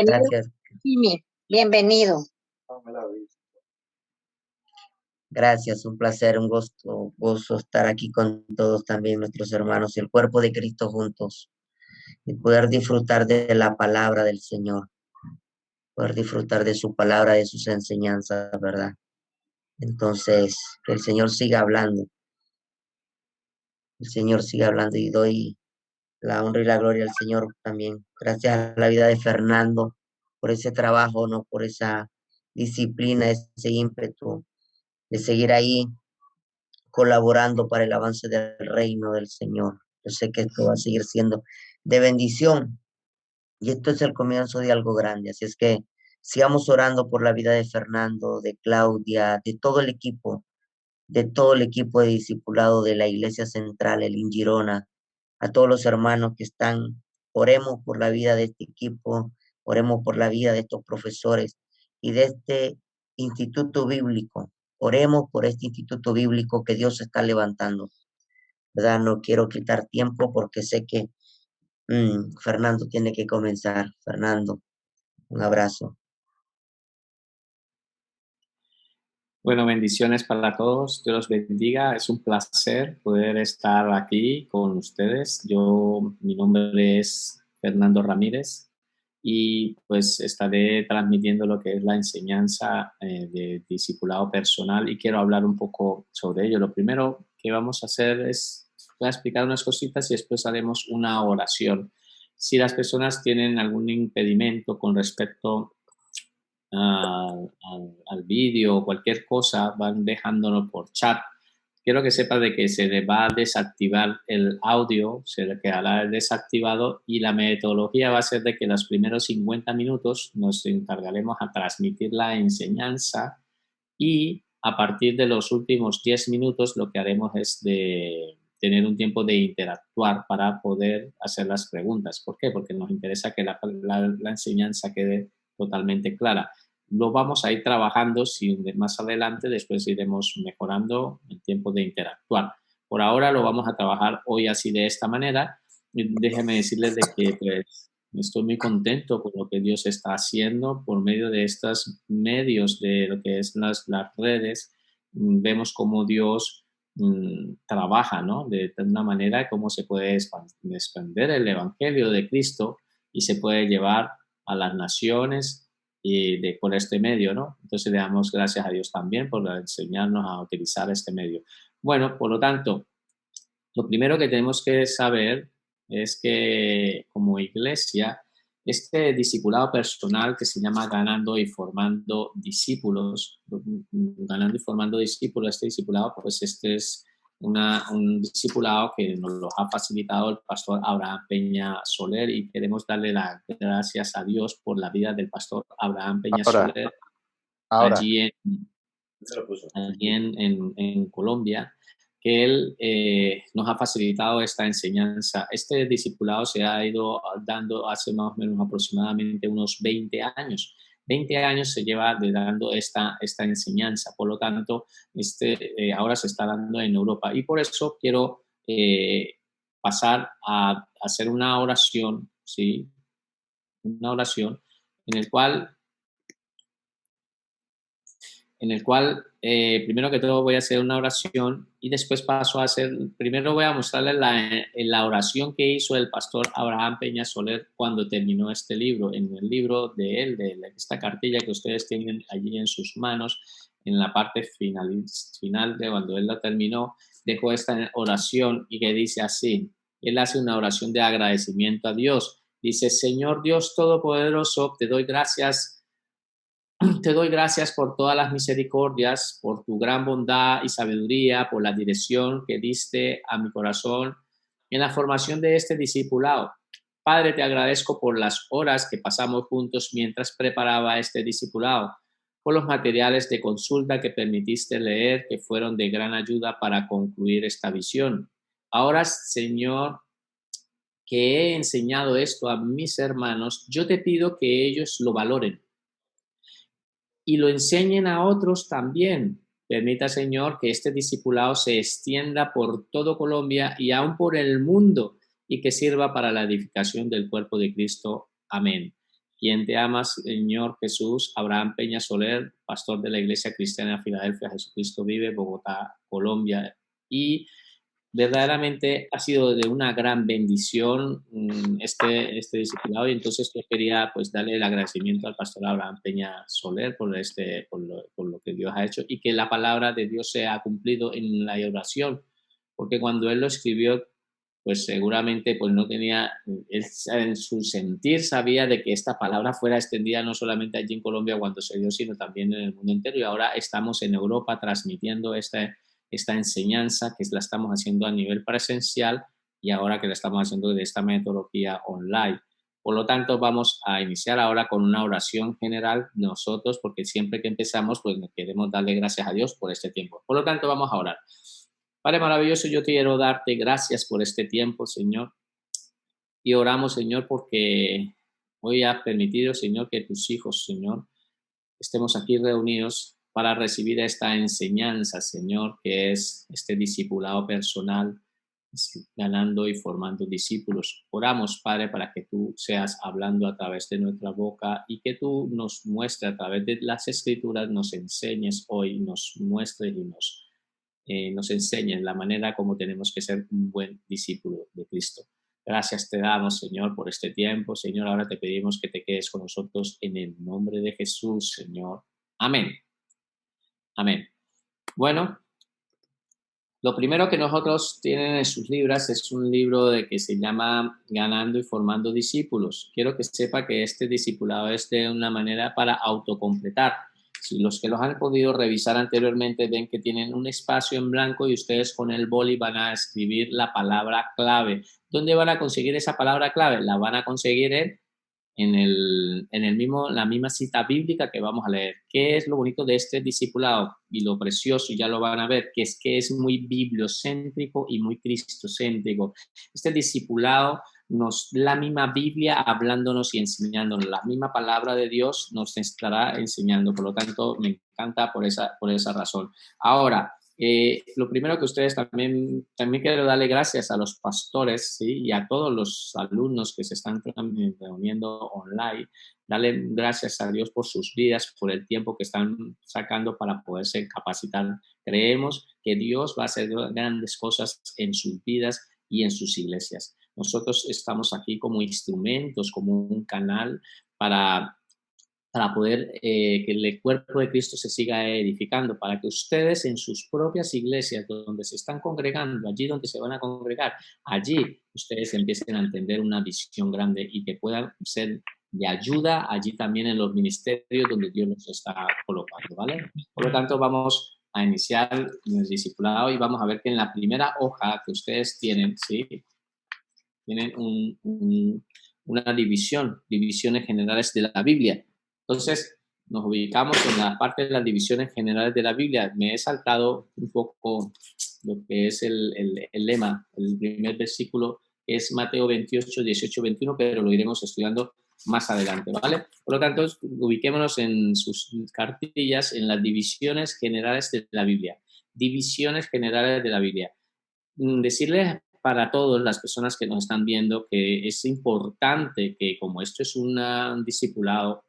Bienvenido, Gracias, Jimmy. Bienvenido. gracias, un placer, un gozo estar aquí con todos también nuestros hermanos, el cuerpo de Cristo juntos y poder disfrutar de la palabra del Señor, poder disfrutar de su palabra, de sus enseñanzas, ¿verdad? Entonces, que el Señor siga hablando, el Señor siga hablando y doy la honra y la gloria al Señor también. Gracias a la vida de Fernando por ese trabajo, ¿no? Por esa disciplina, ese ímpetu de seguir ahí colaborando para el avance del reino del Señor. Yo sé que esto va a seguir siendo de bendición y esto es el comienzo de algo grande. Así es que sigamos orando por la vida de Fernando, de Claudia, de todo el equipo de discipulado de la Iglesia Central, el Ingirona, a todos los hermanos que están. Oremos por la vida de este equipo, oremos por la vida de estos profesores y de este instituto bíblico. Oremos por este instituto bíblico que Dios está levantando, ¿verdad? No quiero quitar tiempo porque sé que Fernando tiene que comenzar. Fernando, un abrazo. Bueno, bendiciones para todos. Dios los bendiga. Es un placer poder estar aquí con ustedes. Mi nombre es Fernando Ramírez y pues estaré transmitiendo lo que es la enseñanza de discipulado personal y quiero hablar un poco sobre ello. Lo primero que vamos a hacer voy a explicar unas cositas y después haremos una oración. Si las personas tienen algún impedimento con respecto al vídeo o cualquier cosa, van dejándolo por chat. Quiero que sepa de que se le va a desactivar el audio, se le quedará desactivado y la metodología va a ser de que los primeros 50 minutos nos encargaremos a transmitir la enseñanza y a partir de los últimos 10 minutos lo que haremos es de tener un tiempo de interactuar para poder hacer las preguntas. ¿Por qué? Porque nos interesa que la enseñanza quede totalmente clara. Lo vamos a ir trabajando, si más adelante después iremos mejorando el tiempo de interactuar. Por ahora lo vamos a trabajar hoy así de esta manera. Déjenme decirles de que pues, estoy muy contento con lo que Dios está haciendo por medio de estos medios de lo que es las redes. Vemos cómo Dios trabaja, ¿no? De una manera cómo se puede expandir el Evangelio de Cristo y se puede llevar a las naciones por este medio, ¿no? Entonces le damos gracias a Dios también por enseñarnos a utilizar este medio. Bueno, por lo tanto, lo primero que tenemos que saber es que como iglesia, este discipulado personal que se llama Ganando y Formando Discípulos, este discipulado, pues este es un discipulado que nos lo ha facilitado el pastor Abraham Peña Soler y queremos darle las gracias a Dios por la vida del pastor Abraham Peña Soler allí en Colombia, que él nos ha facilitado esta enseñanza. Este discipulado se ha ido dando hace más o menos aproximadamente unos 20 años. 20 años se lleva dando esta enseñanza, por lo tanto, ahora se está dando en Europa. Y por eso quiero pasar a hacer una oración, ¿sí? Una oración en el cual primero que todo voy a hacer una oración y después primero voy a mostrarles la oración que hizo el pastor Abraham Peña Soler cuando terminó este libro. En el libro de él, de esta cartilla que ustedes tienen allí en sus manos, en la parte final de cuando él la terminó, dejó esta oración y que dice así, él hace una oración de agradecimiento a Dios. Dice, Señor Dios Todopoderoso, te doy gracias por todas las misericordias, por tu gran bondad y sabiduría, por la dirección que diste a mi corazón en la formación de este discipulado. Padre, te agradezco por las horas que pasamos juntos mientras preparaba este discipulado, por los materiales de consulta que permitiste leer, que fueron de gran ayuda para concluir esta visión. Ahora, Señor, que he enseñado esto a mis hermanos, yo te pido que ellos lo valoren y lo enseñen a otros también. Permita, Señor, que este discipulado se extienda por todo Colombia y aún por el mundo y que sirva para la edificación del cuerpo de Cristo. Amén. quien te ama, Señor Jesús, Abraham Peña Soler, pastor de la Iglesia Cristiana de Filadelfia, Jesucristo Vive, Bogotá, Colombia. Y verdaderamente ha sido de una gran bendición este discipulado, y entonces yo quería pues darle el agradecimiento al pastor Abraham Peña Soler por lo que Dios ha hecho, y que la palabra de Dios se ha cumplido en la oración, porque cuando él lo escribió, pues seguramente pues no tenía, él en su sentir sabía de que esta palabra fuera extendida no solamente allí en Colombia cuando se dio, sino también en el mundo entero, y ahora estamos en Europa transmitiendo esta enseñanza, que la estamos haciendo a nivel presencial, y ahora que la estamos haciendo de esta metodología online. Por lo tanto, vamos a iniciar ahora con una oración general nosotros, porque siempre que empezamos, pues queremos darle gracias a Dios por este tiempo. Por lo tanto, vamos a orar. Padre maravilloso, yo quiero darte gracias por este tiempo, Señor. Y oramos, Señor, porque hoy has permitido, Señor, que tus hijos, Señor, estemos aquí reunidos para recibir esta enseñanza, Señor, que es este discipulado personal, ganando y formando discípulos. Oramos, Padre, para que tú seas hablando a través de nuestra boca y que tú nos muestres a través de las Escrituras, nos enseñes hoy, nos muestres y nos enseñes la manera como tenemos que ser un buen discípulo de Cristo. Gracias te damos, Señor, por este tiempo. Señor, ahora te pedimos que te quedes con nosotros en el nombre de Jesús, Señor. Amén. Amén. Bueno, lo primero que nosotros tienen en sus libros es un libro que se llama Ganando y Formando Discípulos. Quiero que sepa que este discipulado es de una manera para autocompletar. Si los que los han podido revisar anteriormente ven que tienen un espacio en blanco y ustedes con el boli van a escribir la palabra clave. ¿Dónde van a conseguir esa palabra clave? La van a conseguir la misma cita bíblica que vamos a leer. ¿Qué es lo bonito de este discipulado? Y lo precioso, y ya lo van a ver, que es muy bibliocéntrico y muy cristocéntrico. Este discipulado la misma Biblia hablándonos y enseñándonos, la misma palabra de Dios nos estará enseñando. Por lo tanto, me encanta por esa razón. Ahora, lo primero que ustedes también quiero darle gracias a los pastores, ¿sí? Y a todos los alumnos que se están reuniendo online. Darle gracias a Dios por sus vidas, por el tiempo que están sacando para poderse capacitar. Creemos que Dios va a hacer grandes cosas en sus vidas y en sus iglesias. Nosotros estamos aquí como instrumentos, como un canal para poder que el cuerpo de Cristo se siga edificando, para que ustedes en sus propias iglesias donde se están congregando, allí donde se van a congregar, allí ustedes empiecen a entender una visión grande y que puedan ser de ayuda allí también en los ministerios donde Dios los está colocando, ¿vale? Por lo tanto, vamos a iniciar el discipulado y vamos a ver que en la primera hoja que ustedes tienen, ¿sí? Tienen una divisiones generales de la Biblia. Entonces, nos ubicamos en la parte de las divisiones generales de la Biblia. Me he saltado un poco lo que es el lema, el primer versículo, que es Mateo 28, 18, 21, pero lo iremos estudiando más adelante, ¿vale? Por lo tanto, ubiquémonos en sus cartillas en las divisiones generales de la Biblia. Divisiones generales de la Biblia. Decirles para todas las personas que nos están viendo que es importante que, como esto es un discipulado,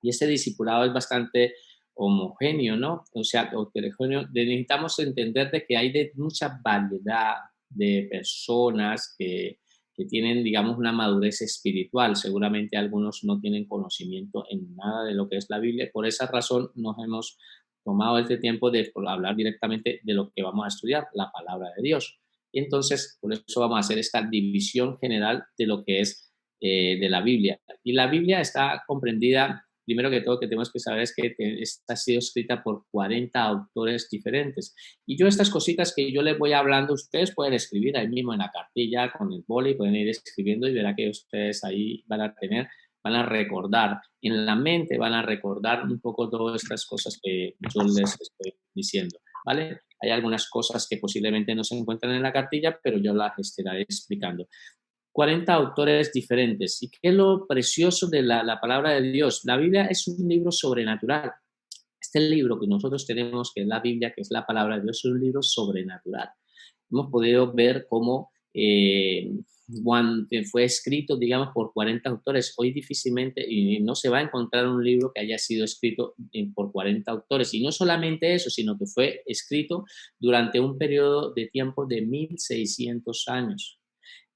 y este discipulado es bastante homogéneo, ¿no? O sea, heterogéneo, necesitamos entender de que hay mucha variedad de personas que tienen, digamos, una madurez espiritual. Seguramente algunos no tienen conocimiento en nada de lo que es la Biblia. Por esa razón nos hemos tomado este tiempo de hablar directamente de lo que vamos a estudiar, la palabra de Dios. Y entonces, por eso vamos a hacer esta división general de lo que es de la Biblia. Y la Biblia está comprendida, primero que todo, que tenemos que saber es que ha sido escrita por 40 autores diferentes. Y yo estas cositas que yo les voy hablando, ustedes pueden escribir ahí mismo en la cartilla con el boli, pueden ir escribiendo y verá que ustedes ahí van a recordar, en la mente van a recordar un poco todas estas cosas que yo les estoy diciendo, ¿vale? Hay algunas cosas que posiblemente no se encuentran en la cartilla, pero yo las estaré explicando. 40 autores diferentes. ¿Y qué es lo precioso de la palabra de Dios? La Biblia es un libro sobrenatural. Este libro que nosotros tenemos, que es la Biblia, que es la palabra de Dios, es un libro sobrenatural. Hemos podido ver cómo fue escrito, digamos, por 40 autores. Hoy difícilmente, y no se va a encontrar un libro que haya sido escrito por 40 autores. Y no solamente eso, sino que fue escrito durante un periodo de tiempo de 1600 años.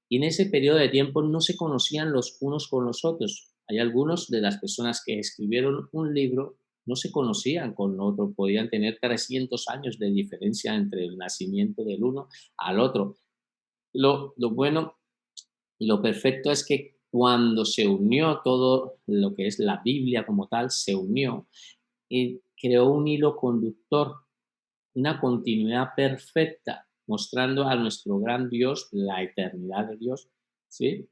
Y en ese periodo de tiempo no se conocían los unos con los otros. Hay algunos de las personas que escribieron un libro no se conocían con otro, podían tener 300 años de diferencia entre el nacimiento del uno al otro. Lo bueno y lo perfecto es que cuando se unió todo lo que es la Biblia como tal, se unió y creó un hilo conductor, una continuidad perfecta, mostrando a nuestro gran Dios, la eternidad de Dios, ¿sí?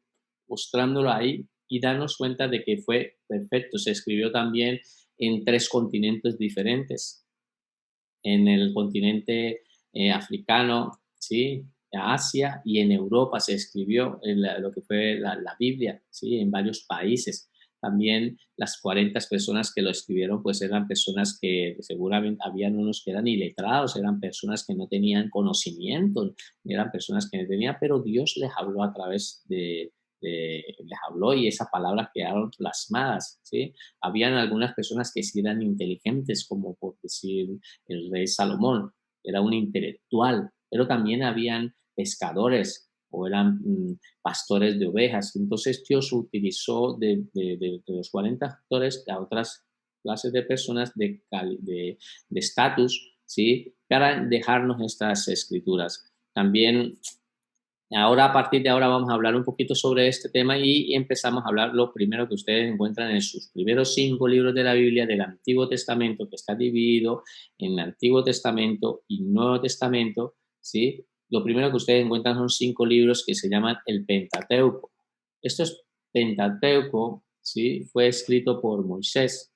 Mostrándolo ahí y darnos cuenta de que fue perfecto. Se escribió también en 3 continentes diferentes. En el continente africano, ¿sí? Asia, y en Europa se escribió lo que fue la Biblia, ¿sí? En varios países. También las 40 personas que lo escribieron, pues eran personas que seguramente habían unos que eran iletrados, eran personas que no tenían conocimiento, eran personas que no tenían, pero Dios les habló a través les habló y esas palabras quedaron plasmadas, ¿sí? Habían algunas personas que sí eran inteligentes, como por decir el rey Salomón, era un intelectual, pero también habían pescadores o eran pastores de ovejas. Entonces Dios utilizó de los 40 actores a otras clases de personas de estatus, ¿sí? Para dejarnos estas escrituras. También ahora, a partir de ahora, vamos a hablar un poquito sobre este tema y empezamos a hablar lo primero que ustedes encuentran en sus primeros 5 libros de la Biblia del Antiguo Testamento, que está dividido en Antiguo Testamento y Nuevo Testamento, ¿sí? Lo primero que ustedes encuentran son 5 libros que se llaman el Pentateuco. Pentateuco, ¿sí? Fue escrito por Moisés.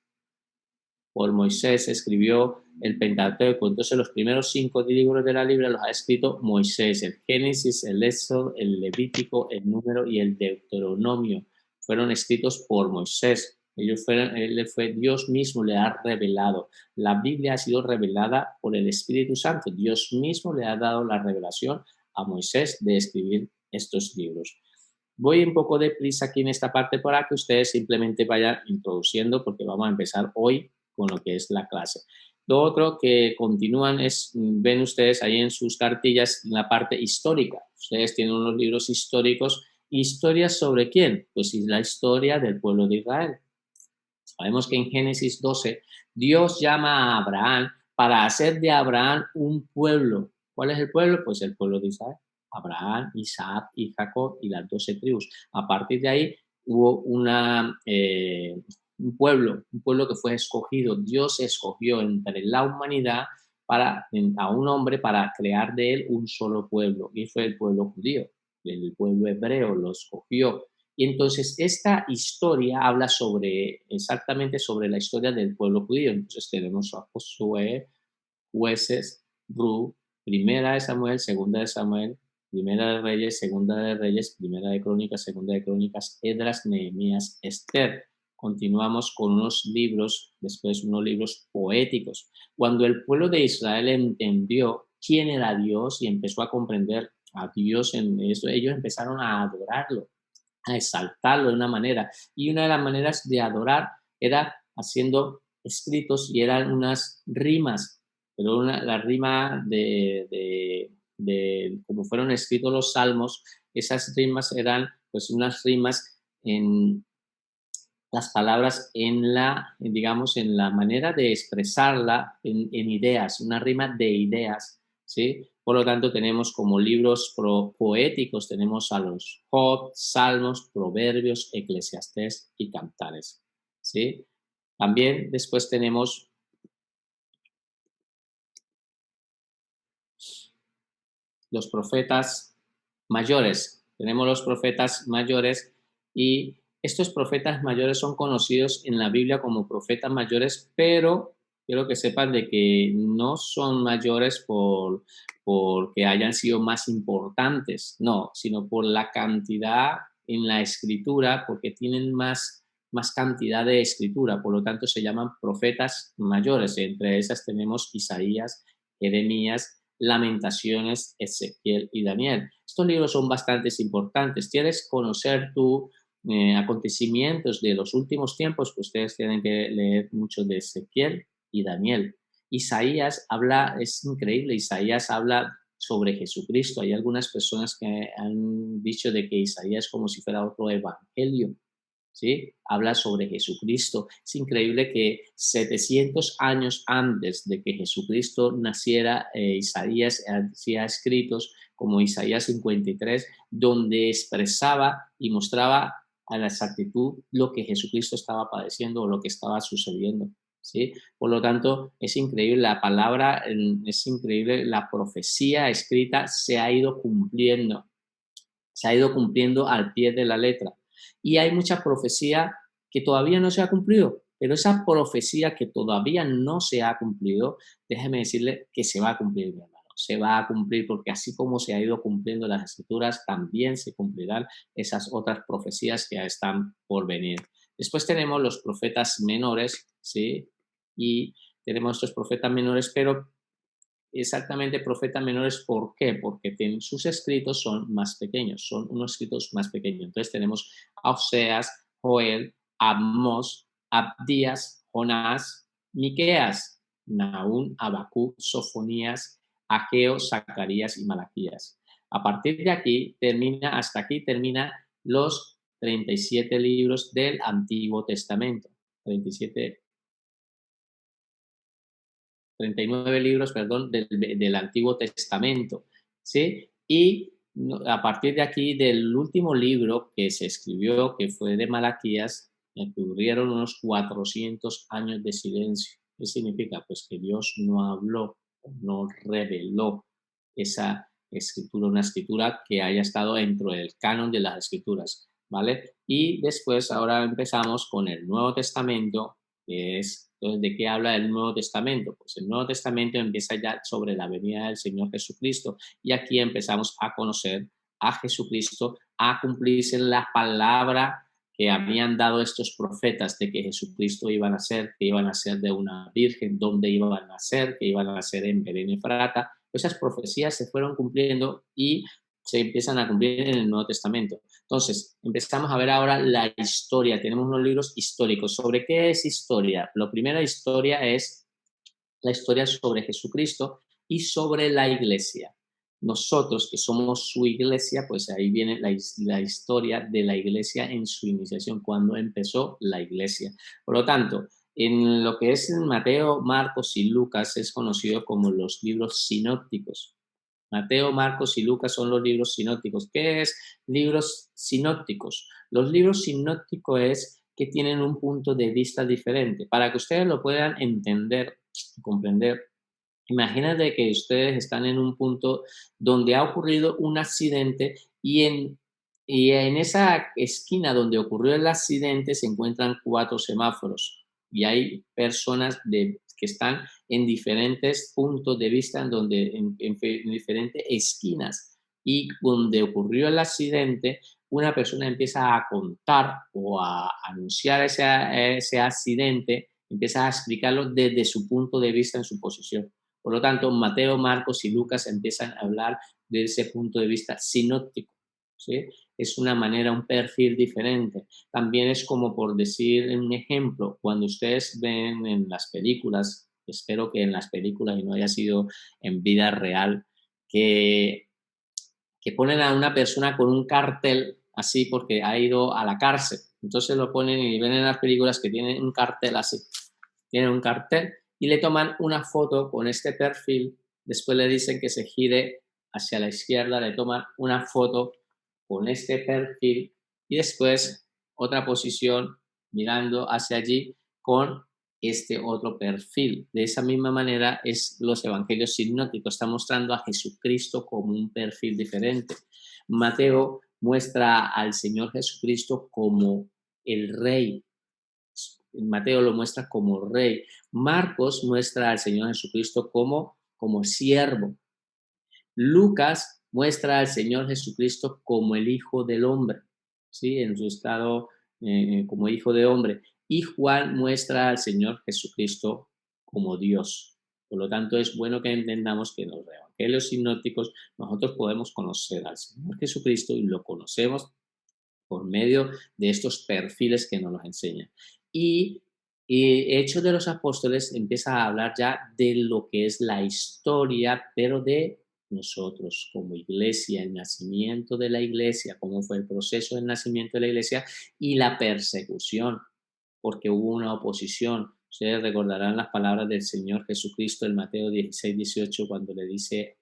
Por Moisés escribió el Pentateuco. Entonces los primeros 5 libros de la Biblia los ha escrito Moisés. El Génesis, el Éxodo, el Levítico, el Número y el Deuteronomio fueron escritos por Moisés. Dios mismo le ha revelado. La Biblia ha sido revelada por el Espíritu Santo. Dios mismo le ha dado la revelación a Moisés de escribir estos libros. Voy un poco de prisa aquí en esta parte para que ustedes simplemente vayan introduciendo, porque vamos a empezar hoy con lo que es la clase. Lo otro que continúan es, ven ustedes ahí en sus cartillas, la parte histórica. Ustedes tienen unos libros históricos. ¿Historias sobre quién? Pues la historia del pueblo de Israel. Sabemos que en Génesis 12 Dios llama a Abraham para hacer de Abraham un pueblo. ¿Cuál es el pueblo? Pues el pueblo de Israel. Abraham, Isaac y Jacob y las 12 tribus. A partir de ahí hubo un pueblo que fue escogido. Dios escogió entre la humanidad a un hombre para crear de él un solo pueblo, y fue el pueblo judío. El pueblo hebreo lo escogió. Y entonces esta historia habla exactamente sobre la historia del pueblo judío. Entonces tenemos a Josué, Jueces, Ruth, Primera de Samuel, Segunda de Samuel, Primera de Reyes, Segunda de Reyes, Primera de Crónicas, Segunda de Crónicas, Esdras, Nehemías, Esther. Continuamos con unos libros, después unos libros poéticos. Cuando el pueblo de Israel entendió quién era Dios y empezó a comprender a Dios en eso, ellos empezaron a adorarlo, a exaltarlo de una manera. Y una de las maneras de adorar era haciendo escritos, y eran unas rimas, pero la rima de como fueron escritos los salmos. Esas rimas eran pues unas rimas en las palabras, digamos, en la manera de expresarla en ideas, una rima de ideas, ¿sí? Por lo tanto, tenemos como libros poéticos, tenemos a los Job, Salmos, Proverbios, Eclesiastés y Cantares, ¿sí? También después tenemos los profetas mayores. Tenemos los profetas mayores, y estos profetas mayores son conocidos en la Biblia como profetas mayores, pero quiero que sepan de que no son mayores porque hayan sido más importantes, no, sino por la cantidad en la escritura, porque tienen más cantidad de escritura, por lo tanto se llaman profetas mayores. Entre esas tenemos Isaías, Jeremías, Lamentaciones, Ezequiel y Daniel. Estos libros son bastante importantes. ¿Quieres conocer tú acontecimientos de los últimos tiempos? Pues ustedes tienen que leer mucho de Ezequiel y Daniel. Isaías habla, es increíble, Isaías habla sobre Jesucristo. Hay algunas personas que han dicho de que Isaías es como si fuera otro evangelio. ¿Sí? Habla sobre Jesucristo. Es increíble que 700 años antes de que Jesucristo naciera, Isaías hacía escritos como Isaías 53, donde expresaba y mostraba a la exactitud lo que Jesucristo estaba padeciendo o lo que estaba sucediendo. ¿Sí? Por lo tanto, es increíble la palabra, es increíble la profecía escrita se ha ido cumpliendo al pie de la letra. Y hay mucha profecía que todavía no se ha cumplido, pero esa profecía que todavía no se ha cumplido, déjeme decirle que se va a cumplir, mi hermano. Se va a cumplir porque así como se ha ido cumpliendo las escrituras, también se cumplirán esas otras profecías que están por venir. Después tenemos los profetas menores, ¿sí? Y tenemos estos profetas menores, pero exactamente profetas menores, ¿por qué? Porque sus escritos son más pequeños, son unos escritos más pequeños. Entonces tenemos a Oseas, Joel, Amós, Abdías, Jonás, Miqueas, Nahum, Habacuc, Sofonías, Ageo, Zacarías y Malaquías. A partir de aquí hasta aquí termina los 37 libros del Antiguo Testamento. 39 libros, perdón, del Antiguo Testamento, ¿sí? Y a partir de aquí, del último libro que se escribió, que fue de Malaquías, ocurrieron unos 400 años de silencio. ¿Qué significa? Pues que Dios no habló, no reveló esa escritura, una escritura que haya estado dentro del canon de las escrituras, ¿vale? Y después, ahora empezamos con el Nuevo Testamento, que es, entonces, ¿de qué habla el Nuevo Testamento? Pues el Nuevo Testamento empieza ya sobre la venida del Señor Jesucristo y aquí empezamos a conocer a Jesucristo, a cumplirse la palabra que habían dado estos profetas de que Jesucristo iba a nacer, que iban a ser de una virgen, dónde iban a nacer, que iban a nacer en Belén y Efrata. Esas profecías se fueron cumpliendo y se empiezan a cumplir en el Nuevo Testamento. Entonces, empezamos a ver ahora la historia. Tenemos unos libros históricos. ¿Sobre qué es historia? La primera historia es la historia sobre Jesucristo y sobre la iglesia. Nosotros que somos su iglesia, pues ahí viene la historia de la iglesia en su iniciación, cuando empezó la iglesia. Por lo tanto, en lo que es Mateo, Marcos y Lucas es conocido como los libros sinópticos. Mateo, Marcos y Lucas son los libros sinópticos. ¿Qué es libros sinópticos? Los libros sinópticos es que tienen un punto de vista diferente. Para que ustedes lo puedan entender, comprender, imagínate que ustedes están en un punto donde ha ocurrido un accidente y en esa esquina donde ocurrió el accidente se encuentran 4 semáforos y hay personas que están en diferentes puntos de vista, en diferentes esquinas. Y donde ocurrió el accidente, una persona empieza a contar o a anunciar ese accidente, empieza a explicarlo desde su punto de vista en su posición. Por lo tanto, Mateo, Marcos y Lucas empiezan a hablar de ese punto de vista sinóptico, ¿sí? Es una manera, un perfil diferente. También es como por decir un ejemplo, cuando ustedes ven en las películas, espero que en las películas y no haya sido en vida real, que ponen a una persona con un cartel así porque ha ido a la cárcel. Entonces lo ponen y ven en las películas que tienen un cartel así. Tienen un cartel y le toman una foto con este perfil, después le dicen que se gire hacia la izquierda, le toman una foto con este perfil y después otra posición mirando hacia allí con este otro perfil. De esa misma manera es los evangelios sinópticos, está mostrando a Jesucristo como un perfil diferente. Mateo muestra al Señor Jesucristo como el Rey. Mateo lo muestra como Rey. Marcos muestra al Señor Jesucristo como siervo. Lucas muestra al Señor Jesucristo como el Hijo del Hombre, ¿sí? En su estado como Hijo de Hombre. Y Juan muestra al Señor Jesucristo como Dios. Por lo tanto, es bueno que entendamos que los evangelios sinópticos, nosotros podemos conocer al Señor Jesucristo y lo conocemos por medio de estos perfiles que nos los enseñan. Y Hechos de los Apóstoles empieza a hablar ya de lo que es la historia, pero de nosotros como iglesia, el nacimiento de la iglesia, cómo fue el proceso del nacimiento de la iglesia y la persecución, porque hubo una oposición. Ustedes recordarán las palabras del Señor Jesucristo en Mateo 16, 18, cuando le dice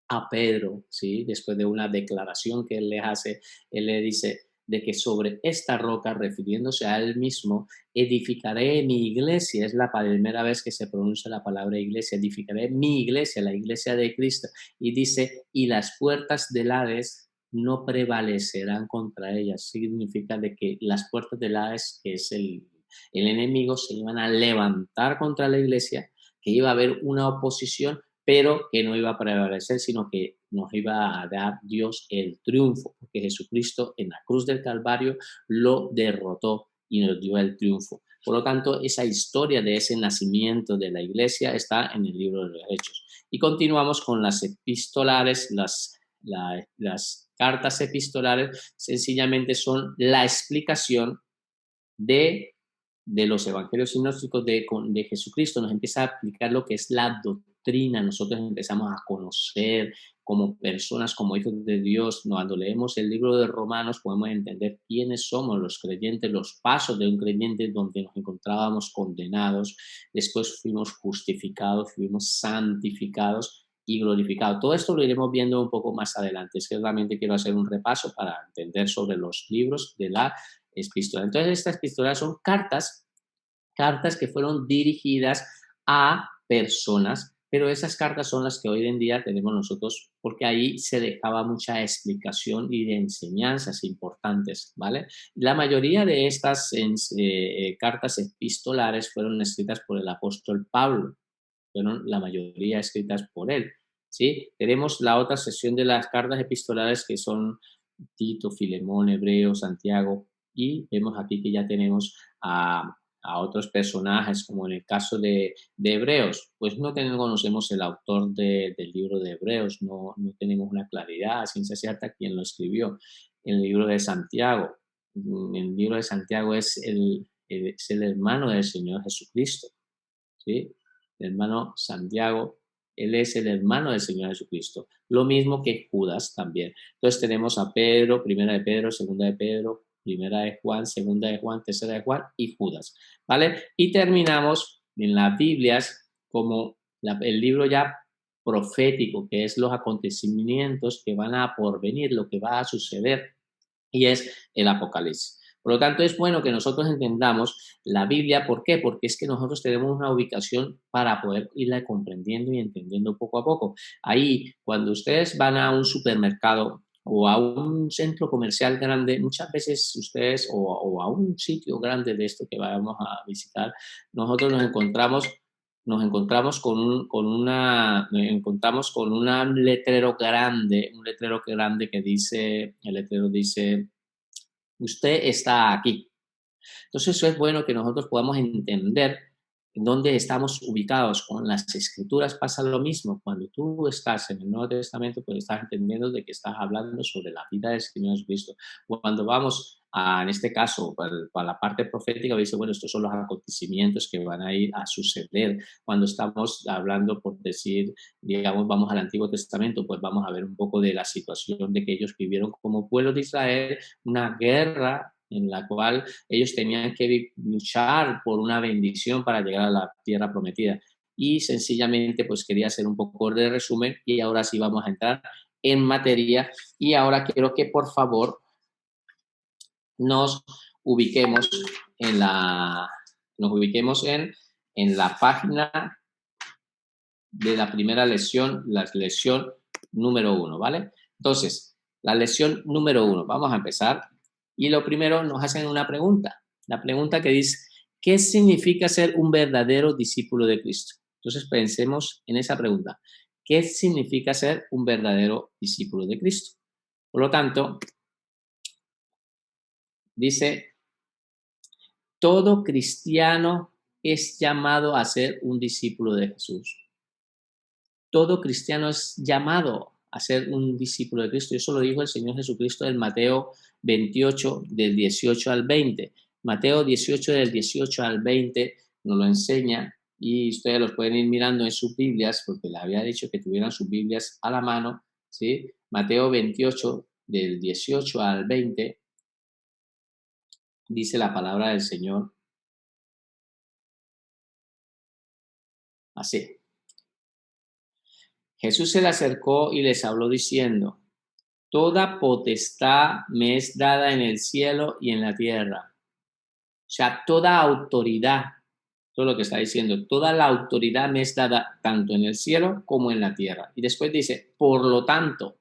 a Pedro, ¿sí? Después de una declaración que él le hace, él le dice de que sobre esta roca, refiriéndose a él mismo, edificaré mi iglesia. Es la primera vez que se pronuncia la palabra iglesia. Edificaré mi iglesia, la iglesia de Cristo. Y dice, y las puertas del Hades no prevalecerán contra ellas. Significa de que las puertas del Hades, que es el enemigo, se iban a levantar contra la iglesia, que iba a haber una oposición, pero que no iba a prevalecer, sino que nos iba a dar Dios el triunfo, porque Jesucristo en la cruz del Calvario lo derrotó y nos dio el triunfo. Por lo tanto, esa historia de ese nacimiento de la iglesia está en el libro de los Hechos. Y continuamos con las epistolares, las cartas epistolares sencillamente son la explicación de los evangelios sinópticos de Jesucristo. Nos empieza a aplicar lo que es la doctrina. Nosotros empezamos a conocer como personas, como hijos de Dios. Cuando leemos el libro de Romanos podemos entender quiénes somos los creyentes, los pasos de un creyente, donde nos encontrábamos condenados, después fuimos justificados, fuimos santificados y glorificados. Todo esto lo iremos viendo un poco más adelante. Es que realmente quiero hacer un repaso para entender sobre los libros de la epístola. Entonces, estas epístolas son cartas que fueron dirigidas a personas, pero esas cartas son las que hoy en día tenemos nosotros, porque ahí se dejaba mucha explicación y de enseñanzas importantes, ¿vale? La mayoría de estas cartas epistolares fueron escritas por el apóstol Pablo, fueron la mayoría escritas por él, ¿sí? Tenemos la otra sección de las cartas epistolares que son Tito, Filemón, Hebreo, Santiago, y vemos aquí que ya tenemos a otros personajes, como en el caso de Hebreos, pues no conocemos el autor del libro de Hebreos, no tenemos una claridad, ciencia cierta, quién lo escribió. El libro de Santiago, el libro de Santiago es el hermano del Señor Jesucristo, ¿sí? El hermano Santiago, él es el hermano del Señor Jesucristo. Lo mismo que Judas también. Entonces tenemos a Pedro, primera de Pedro, segunda de Pedro, primera de Juan, segunda de Juan, tercera de Juan y Judas, ¿vale? Y terminamos en las Biblias como el libro ya profético, que es los acontecimientos que van a porvenir, lo que va a suceder, y es el Apocalipsis. Por lo tanto, es bueno que nosotros entendamos la Biblia. ¿Por qué? Porque es que nosotros tenemos una ubicación para poder irla comprendiendo y entendiendo poco a poco. Ahí, cuando ustedes van a un supermercado o a un centro comercial grande, muchas veces ustedes, o a un sitio grande de esto que vayamos a visitar, nosotros nos encontramos con un letrero grande que dice, el letrero dice, usted está aquí. Entonces eso es bueno que nosotros podamos entender en dónde estamos ubicados. Con las escrituras pasa lo mismo. Cuando tú estás en el Nuevo Testamento, pues estás entendiendo de que estás hablando sobre la vida del Señor Jesucristo. Cuando vamos en este caso, para la parte profética, dice, bueno, estos son los acontecimientos que van a ir a suceder. Cuando estamos hablando, por decir, digamos, vamos al Antiguo Testamento, pues vamos a ver un poco de la situación de que ellos vivieron como pueblo de Israel, una guerra en la cual ellos tenían que luchar por una bendición para llegar a la tierra prometida. Y sencillamente, pues quería hacer un poco de resumen y ahora sí vamos a entrar en materia. Y ahora quiero que por favor nos ubiquemos en la página de la primera lección, la lección número 1, ¿vale? Entonces, la lección número 1, vamos a empezar. Y lo primero nos hacen una pregunta. La pregunta que dice, ¿qué significa ser un verdadero discípulo de Cristo? Entonces pensemos en esa pregunta. ¿Qué significa ser un verdadero discípulo de Cristo? Por lo tanto, dice, todo cristiano es llamado a ser un discípulo de Jesús. todo cristiano es llamado a ser un discípulo de Cristo. Eso lo dijo el Señor Jesucristo en Mateo 28, del 18 al 20. Mateo 18, del 18 al 20 nos lo enseña y ustedes los pueden ir mirando en sus Biblias, porque les había dicho que tuvieran sus Biblias a la mano, ¿sí? Mateo 28, del 18 al 20, dice la palabra del Señor así. Jesús se le acercó y les habló diciendo: toda potestad me es dada en el cielo y en la tierra. O sea, toda autoridad, todo lo que está diciendo, toda la autoridad me es dada tanto en el cielo como en la tierra. Y después dice, por lo tanto,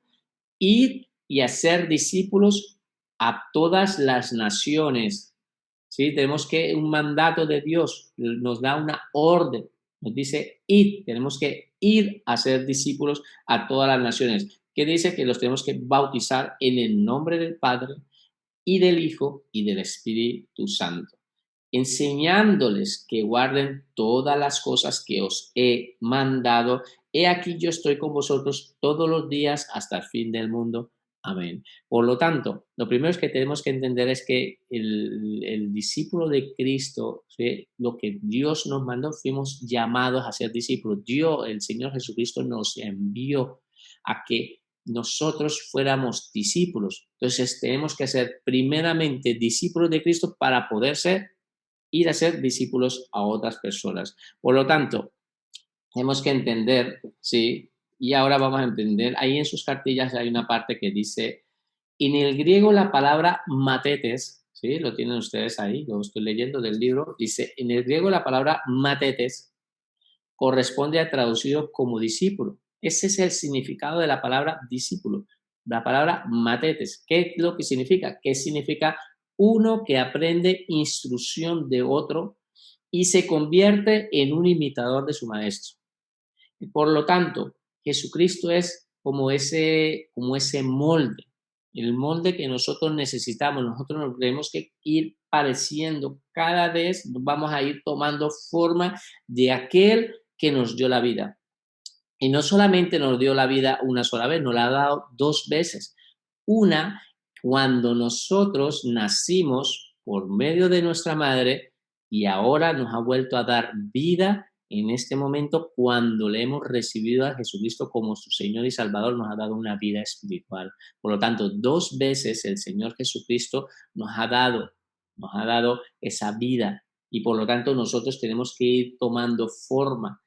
id y hacer discípulos a todas las naciones. ¿Sí? Tenemos que un mandato de Dios, nos da una orden, nos dice id, tenemos que ir a ser discípulos a todas las naciones. ¿Qué dice? Que los tenemos que bautizar en el nombre del Padre y del Hijo y del Espíritu Santo, enseñándoles que guarden todas las cosas que os he mandado. He aquí yo estoy con vosotros todos los días hasta el fin del mundo. Amén. Por lo tanto, lo primero es que tenemos que entender es que el discípulo de Cristo, ¿sí? Lo que Dios nos mandó, fuimos llamados a ser discípulos. Dios, el Señor Jesucristo, nos envió a que nosotros fuéramos discípulos. Entonces tenemos que ser primeramente discípulos de Cristo para poder ir a ser discípulos a otras personas. Por lo tanto, tenemos que entender, ¿sí? Y ahora vamos a entender, ahí en sus cartillas hay una parte que dice, en el griego la palabra matetes, ¿sí? Lo tienen ustedes ahí, lo estoy leyendo del libro, dice, en el griego la palabra matetes corresponde a traducido como discípulo. Ese es el significado de la palabra discípulo. La palabra matetes, ¿qué es lo que significa? ¿Qué significa? Uno que aprende instrucción de otro y se convierte en un imitador de su maestro. Por lo tanto, Jesucristo es como ese molde, el molde que nosotros necesitamos. Nosotros nos tenemos que ir pareciendo cada vez, vamos a ir tomando forma de aquel que nos dio la vida. Y no solamente nos dio la vida una sola vez, nos la ha dado dos veces. Una, cuando nosotros nacimos por medio de nuestra madre y ahora nos ha vuelto a dar vida en este momento cuando le hemos recibido a Jesucristo como su Señor y Salvador, nos ha dado una vida espiritual. Por lo tanto, dos veces el Señor Jesucristo nos ha dado esa vida y por lo tanto nosotros tenemos que ir tomando forma,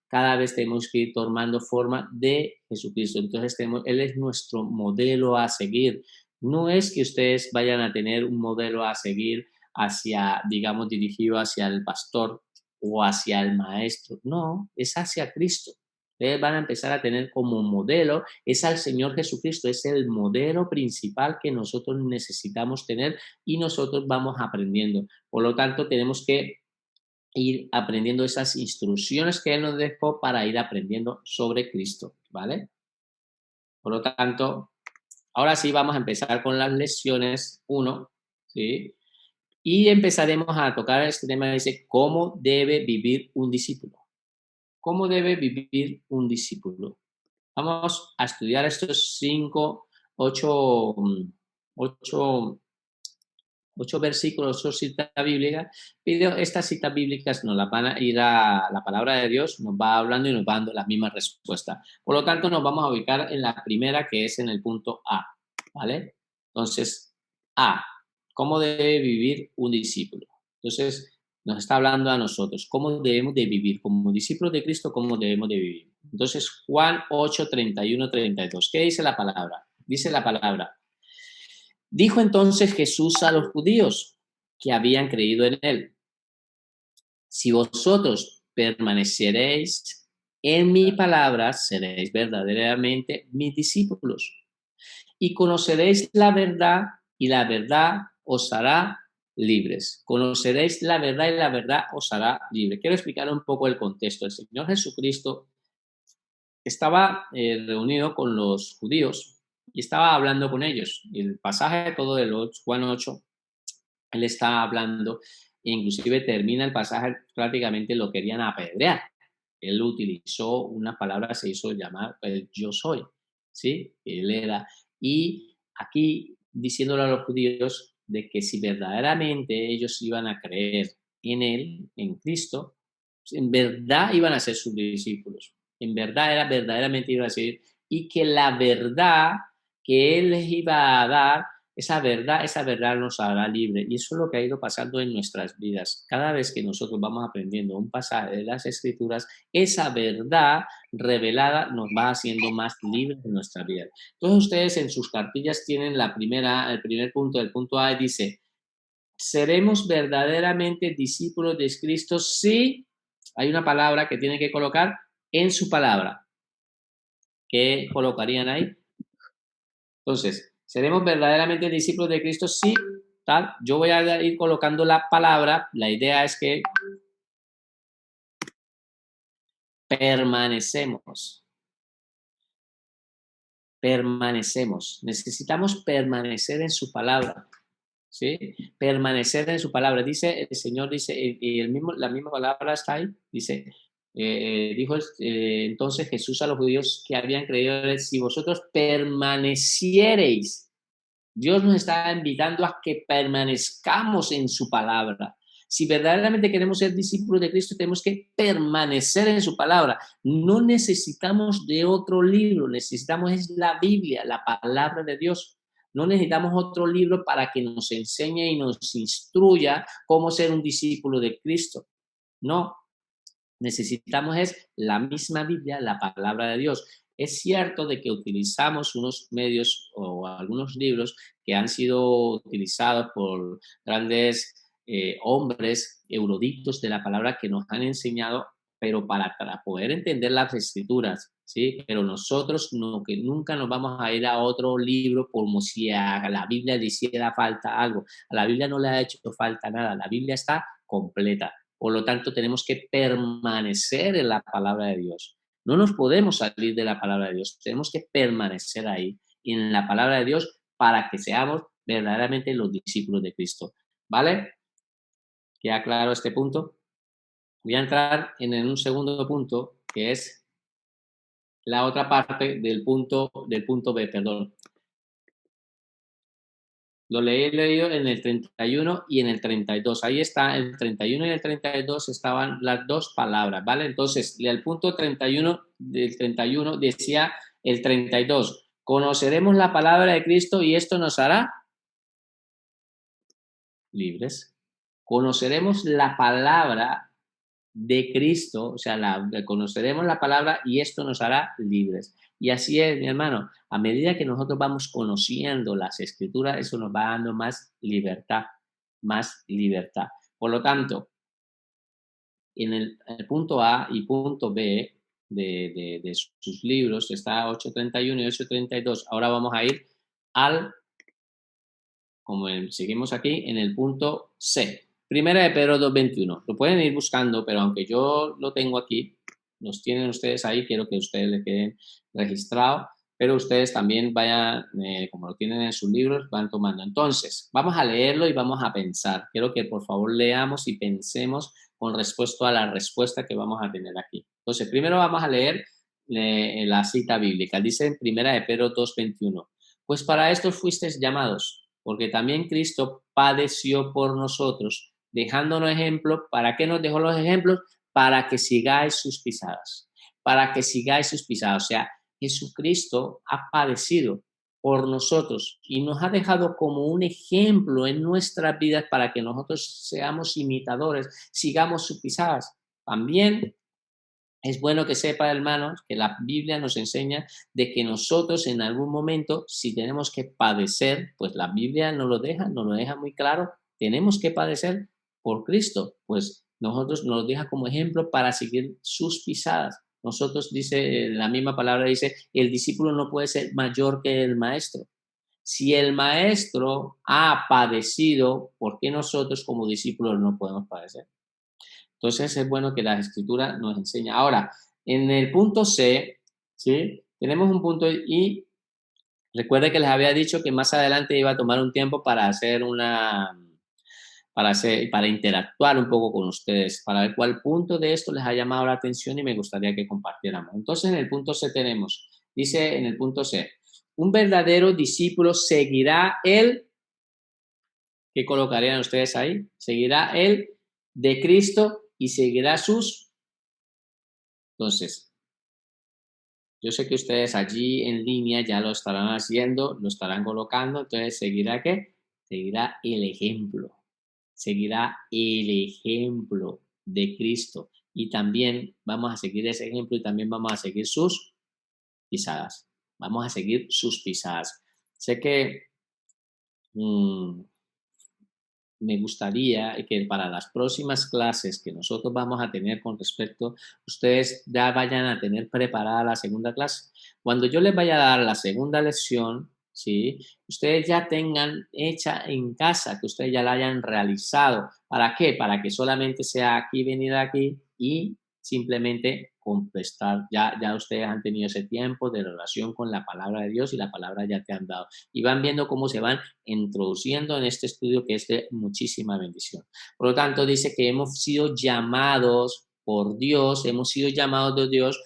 cada vez tenemos que ir tomando forma de Jesucristo. Entonces Él es nuestro modelo a seguir. No es que ustedes vayan a tener un modelo a seguir hacia, digamos, dirigido hacia el pastor o hacia el maestro. No, es hacia Cristo. Ustedes van a empezar a tener como modelo, es al Señor Jesucristo, es el modelo principal que nosotros necesitamos tener y nosotros vamos aprendiendo. Por lo tanto, tenemos que ir aprendiendo esas instrucciones que Él nos dejó para ir aprendiendo sobre Cristo, ¿vale? Por lo tanto, ahora sí vamos a empezar con las lecciones 1, ¿sí? Y empezaremos a tocar este tema, dice, ¿cómo debe vivir un discípulo? ¿Cómo debe vivir un discípulo? Vamos a estudiar estos 8 versículos, 8 citas bíblicas, pero estas citas bíblicas nos las van a ir a la palabra de Dios, nos va hablando y nos va dando las mismas respuestas. Por lo tanto, nos vamos a ubicar en la primera, que es en el punto A, ¿vale? Entonces, A, ¿cómo debe vivir un discípulo? Entonces, nos está hablando a nosotros, ¿cómo debemos de vivir? Como discípulos de Cristo, ¿cómo debemos de vivir? Entonces, Juan 8, 31, 32. ¿Qué dice la palabra? Dice la palabra, dijo entonces Jesús a los judíos que habían creído en él, si vosotros permaneceréis en mi palabra, seréis verdaderamente mis discípulos y conoceréis la verdad y la verdad os hará libres. Conoceréis la verdad y la verdad os hará libres. Quiero explicar un poco el contexto. El Señor Jesucristo estaba reunido con los judíos y estaba hablando con ellos. El pasaje todo de Juan 8, él está hablando, e inclusive termina el pasaje, prácticamente lo querían apedrear. Él utilizó una palabra, se hizo llamar el yo soy, ¿sí? Él era. Y aquí diciéndole a los judíos de que si verdaderamente ellos iban a creer en él, en Cristo, en verdad iban a ser sus discípulos. En verdad era verdaderamente iban a ser, y que la verdad que él les iba a dar, esa verdad nos hará libre. Y eso es lo que ha ido pasando en nuestras vidas. Cada vez que nosotros vamos aprendiendo un pasaje de las Escrituras, esa verdad revelada nos va haciendo más libres en nuestra vida. Entonces ustedes en sus cartillas tienen el primer punto, el punto A dice, ¿seremos verdaderamente discípulos de Cristo si hay una palabra que tienen que colocar en su palabra? ¿Qué colocarían ahí? Entonces, ¿seremos verdaderamente discípulos de Cristo si tal? Yo voy a ir colocando la palabra. La idea es que permanecemos. Necesitamos permanecer en su palabra. ¿Sí? Permanecer en su palabra. Dice, el Señor dice, y la misma palabra está ahí, dice, dijo entonces Jesús a los judíos que habían creído, si vosotros permaneciereis, Dios nos está invitando a que permanezcamos en su palabra. Si verdaderamente queremos ser discípulos de Cristo, tenemos que permanecer en su palabra. No necesitamos de otro libro, necesitamos es la Biblia, la palabra de Dios. No necesitamos otro libro para que nos enseñe y nos instruya cómo ser un discípulo de Cristo. No, necesitamos es la misma Biblia, la palabra de Dios. Es cierto de que utilizamos unos medios o algunos libros que han sido utilizados por grandes hombres eruditos de la palabra que nos han enseñado, pero para poder entender las escrituras, ¿sí? Pero nosotros que nunca nos vamos a ir a otro libro como si a la Biblia le hiciera falta algo. A la Biblia no le ha hecho falta nada, la Biblia está completa. Por lo tanto, tenemos que permanecer en la palabra de Dios. No nos podemos salir de la palabra de Dios. Tenemos que permanecer ahí, en la palabra de Dios, para que seamos verdaderamente los discípulos de Cristo. ¿Vale? ¿Queda claro este punto? Voy a entrar en un segundo punto, que es la otra parte del punto B, perdón. Lo he leído en el 31 y en el 32. Ahí está, el 31 y el 32 estaban las dos palabras, ¿vale? Entonces, el punto 31 del 31 decía el 32. Conoceremos la palabra de Cristo y esto nos hará libres. Conoceremos la palabra de Cristo, o sea, conoceremos la palabra y esto nos hará libres. Y así es, mi hermano, a medida que nosotros vamos conociendo las escrituras, eso nos va dando más libertad, más libertad. Por lo tanto, en el punto A y punto B de sus libros, está 8.31 y 8.32. Ahora vamos a ir como seguimos aquí, en el punto C. Primera de Pedro 2.21. Lo pueden ir buscando, pero aunque yo lo tengo aquí, los tienen ustedes ahí, quiero que ustedes le queden registrado, pero ustedes también vayan, como lo tienen en sus libros, van tomando. Entonces, vamos a leerlo y vamos a pensar. Quiero que por favor leamos y pensemos con respecto a la respuesta que vamos a tener aquí. Entonces, primero vamos a leer la cita bíblica. Dice en Primera de Pedro 2.21. Pues para esto fuisteis llamados, porque también Cristo padeció por nosotros, dejándonos ejemplo. ¿Para qué nos dejó los ejemplos? Para que sigáis sus pisadas, para que sigáis sus pisadas. O sea, Jesucristo ha padecido por nosotros y nos ha dejado como un ejemplo en nuestras vidas para que nosotros seamos imitadores, sigamos sus pisadas. También es bueno que sepa, hermanos, que la Biblia nos enseña de que nosotros en algún momento, si tenemos que padecer, pues la Biblia nos lo deja muy claro, tenemos que padecer por Cristo, pues nosotros nos lo deja como ejemplo para seguir sus pisadas. Nosotros, dice, la misma palabra dice, el discípulo no puede ser mayor que el maestro. Si el maestro ha padecido, ¿por qué nosotros como discípulos no podemos padecer? Entonces es bueno que la escritura nos enseña. Ahora, en el punto C, ¿sí? Tenemos un punto y recuerde que les había dicho que más adelante iba a tomar un tiempo para hacer para interactuar un poco con ustedes, para ver cuál punto de esto les ha llamado la atención y me gustaría que compartiéramos. Entonces, en el punto C tenemos, dice en el punto C, un verdadero discípulo seguirá el, ¿qué colocarían ustedes ahí? Seguirá el de Cristo y seguirá sus. Entonces, yo sé que ustedes allí en línea ya lo estarán haciendo, lo estarán colocando, entonces seguirá ¿qué? Seguirá el ejemplo. Seguirá el ejemplo de Cristo y también vamos a seguir ese ejemplo y también vamos a seguir sus pisadas. Vamos a seguir sus pisadas. Sé que me gustaría que para las próximas clases que nosotros vamos a tener con respecto, ustedes ya vayan a tener preparada la segunda clase. Cuando yo les vaya a dar la segunda lección, ¿sí? Ustedes ya tengan hecha en casa, que ustedes ya la hayan realizado. ¿Para qué? Para que solamente sea aquí, venir aquí y simplemente contestar. Ya ustedes han tenido ese tiempo de relación con la palabra de Dios y la palabra ya te han dado. Y van viendo cómo se van introduciendo en este estudio que es de muchísima bendición. Por lo tanto, dice que hemos sido llamados por Dios, hemos sido llamados de Dios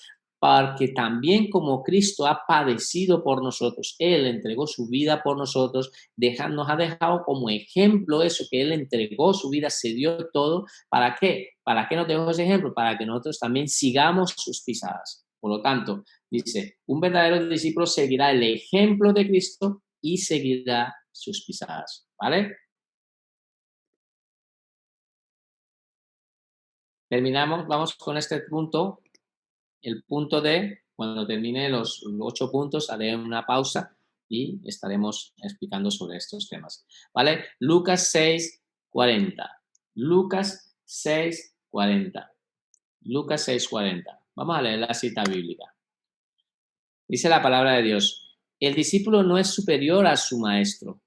porque también como Cristo ha padecido por nosotros, Él entregó su vida por nosotros, nos ha dejado como ejemplo eso, que Él entregó su vida, se dio todo. ¿Para qué? ¿Para qué nos dejó ese ejemplo? Para que nosotros también sigamos sus pisadas. Por lo tanto, dice, un verdadero discípulo seguirá el ejemplo de Cristo y seguirá sus pisadas, ¿vale? Terminamos, vamos con este punto, el punto D. Cuando termine los 8 puntos haré una pausa y estaremos explicando sobre estos temas, ¿vale? Lucas 6:40. Lucas 6:40. Lucas 6:40. Vamos a leer la cita bíblica. Dice la palabra de Dios, el discípulo no es superior a su maestro.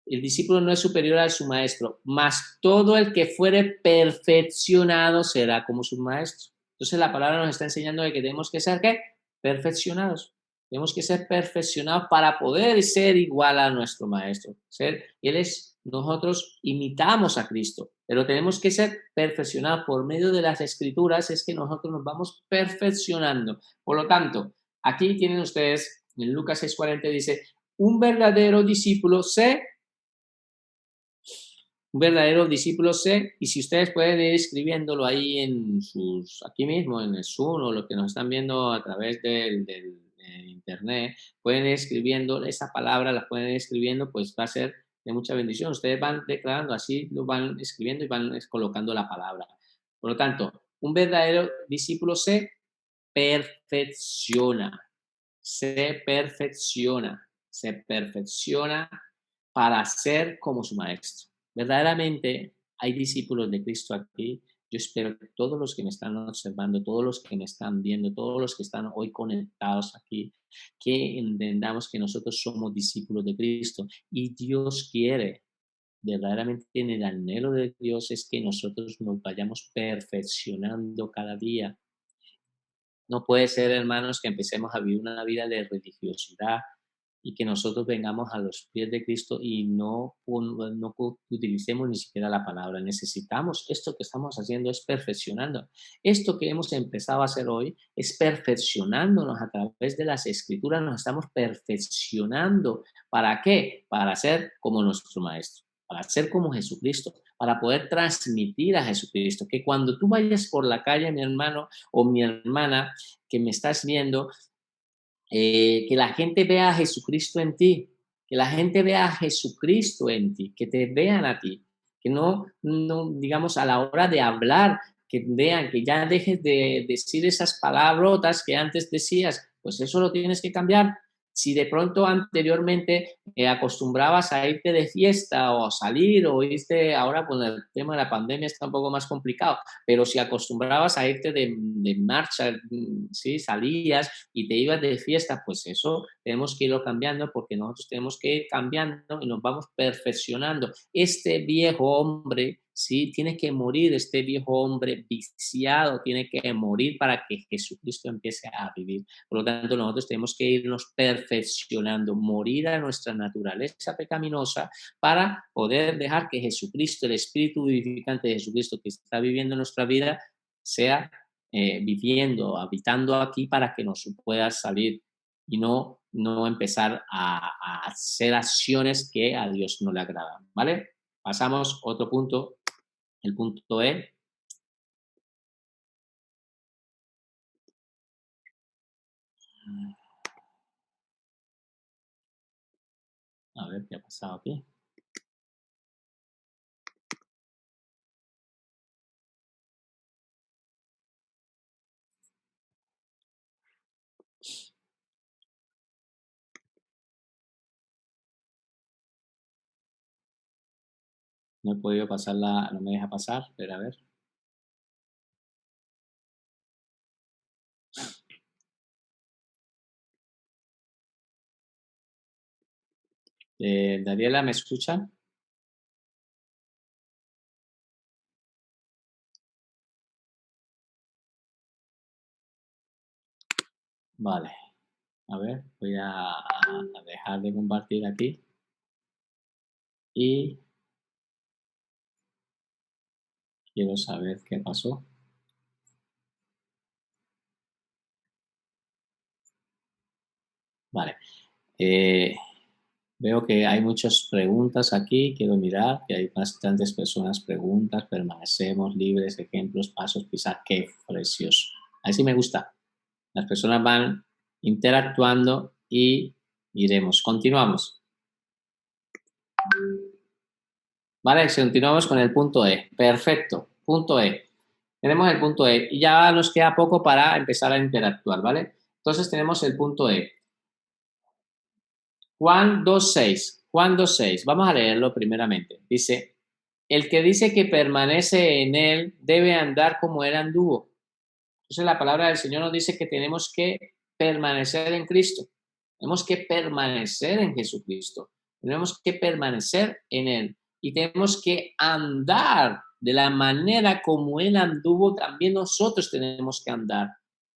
El discípulo no es superior a su maestro, mas todo el que fuere perfeccionado será como su maestro. Entonces la palabra nos está enseñando de que tenemos que ser ¿qué? Perfeccionados. Tenemos que ser perfeccionados para poder ser igual a nuestro maestro. Nosotros imitamos a Cristo, pero tenemos que ser perfeccionados por medio de las escrituras, es que nosotros nos vamos perfeccionando. Por lo tanto, aquí tienen ustedes, en Lucas 6:40 dice, un verdadero discípulo y si ustedes pueden ir escribiéndolo ahí aquí mismo en el Zoom o lo que nos están viendo a través del internet, pueden ir escribiendo esa palabra, la pueden ir escribiendo, pues va a ser de mucha bendición. Ustedes van declarando así, lo van escribiendo y van colocando la palabra. Por lo tanto, un verdadero discípulo se perfecciona para ser como su maestro. Verdaderamente hay discípulos de Cristo aquí. Yo espero que todos los que me están observando, todos los que me están viendo, todos los que están hoy conectados aquí, que entendamos que nosotros somos discípulos de Cristo y Dios quiere, verdaderamente en el anhelo de Dios es que nosotros nos vayamos perfeccionando cada día. No puede ser, hermanos, que empecemos a vivir una vida de religiosidad y que nosotros vengamos a los pies de Cristo y no utilicemos ni siquiera la palabra. Necesitamos, esto que estamos haciendo es perfeccionando. Esto que hemos empezado a hacer hoy es perfeccionándonos a través de las escrituras, nos estamos perfeccionando. ¿Para qué? Para ser como nuestro Maestro, para ser como Jesucristo, para poder transmitir a Jesucristo. Que cuando tú vayas por la calle, mi hermano o mi hermana que me estás viendo, que la gente vea a Jesucristo en ti, que la gente vea a Jesucristo en ti, que te vean a ti, que no digamos, a la hora de hablar, que vean, que ya dejes de decir esas palabrotas que antes decías, pues eso lo tienes que cambiar. Si de pronto anteriormente acostumbrabas a irte de fiesta o a salir o irte, ahora con el tema de la pandemia está un poco más complicado, pero si acostumbrabas a irte de marcha, ¿sí? Salías y te ibas de fiesta, pues eso tenemos que irlo cambiando porque nosotros tenemos que ir cambiando y nos vamos perfeccionando. Este viejo hombre ¿sí? Tiene que morir este viejo hombre viciado, tiene que morir para que Jesucristo empiece a vivir. Por lo tanto, nosotros tenemos que irnos perfeccionando, morir a nuestra naturaleza pecaminosa para poder dejar que Jesucristo, el Espíritu vivificante de Jesucristo que está viviendo en nuestra vida, sea viviendo, habitando aquí para que nos pueda salir y no empezar a hacer acciones que a Dios no le agradan, ¿vale? Pasamos a otro punto, el punto E. A ver qué ha pasado aquí. No he podido pasarla, no me deja pasar, pero a ver. Daniela, ¿me escucha? Vale. A ver, voy a dejar de compartir aquí. Y quiero saber qué pasó. Vale. Veo que hay muchas preguntas aquí. Quiero mirar que hay bastantes personas preguntas. Permanecemos libres, ejemplos, pasos, quizás. Qué precioso. Así me gusta. Las personas van interactuando y iremos. Continuamos. Vale, continuamos con el punto E. Perfecto. Punto E. Tenemos el punto E y ya nos queda poco para empezar a interactuar, ¿vale? Entonces tenemos el punto E. Juan 2.6. Juan 2.6. Vamos a leerlo primeramente. Dice, el que dice que permanece en él debe andar como él anduvo. Entonces la palabra del Señor nos dice que tenemos que permanecer en Cristo. Tenemos que permanecer en Jesucristo. Tenemos que permanecer en él. Y tenemos que andar de la manera como él anduvo, también nosotros tenemos que andar.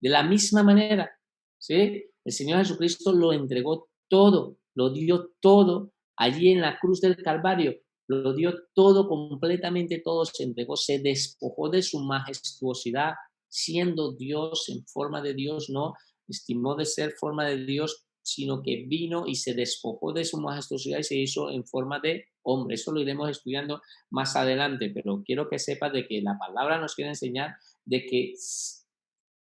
De la misma manera. ¿Sí? El Señor Jesucristo lo entregó todo, lo dio todo allí en la cruz del Calvario. Lo dio todo, completamente todo, se entregó, se despojó de su majestuosidad, siendo Dios en forma de Dios, no estimó de ser forma de Dios, sino que vino y se despojó de su majestuosidad y se hizo en forma de hombre. Eso lo iremos estudiando más adelante, pero quiero que sepas de que la palabra nos quiere enseñar de que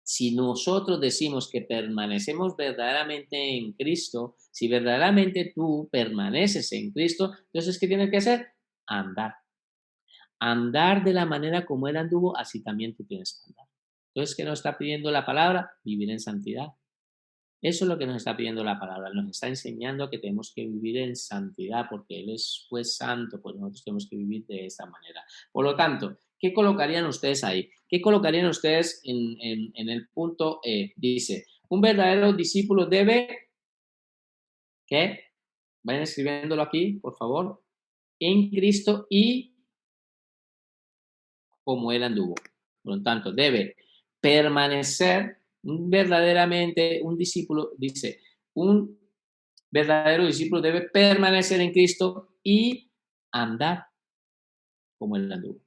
si nosotros decimos que permanecemos verdaderamente en Cristo, si verdaderamente tú permaneces en Cristo, entonces, ¿qué tienes que hacer? Andar. Andar de la manera como Él anduvo, así también tú tienes que andar. Entonces, ¿qué nos está pidiendo la palabra? Vivir en santidad. Eso es lo que nos está pidiendo la palabra. Nos está enseñando que tenemos que vivir en santidad porque Él fue santo, pues nosotros tenemos que vivir de esa manera. Por lo tanto, ¿qué colocarían ustedes ahí? ¿Qué colocarían ustedes en el punto E? Dice, un verdadero discípulo debe, ¿qué? Vayan escribiéndolo aquí, por favor. En Cristo y como Él anduvo. Por lo tanto, debe permanecer verdaderamente un discípulo, dice, un verdadero discípulo debe permanecer en Cristo y andar como Él anduvo.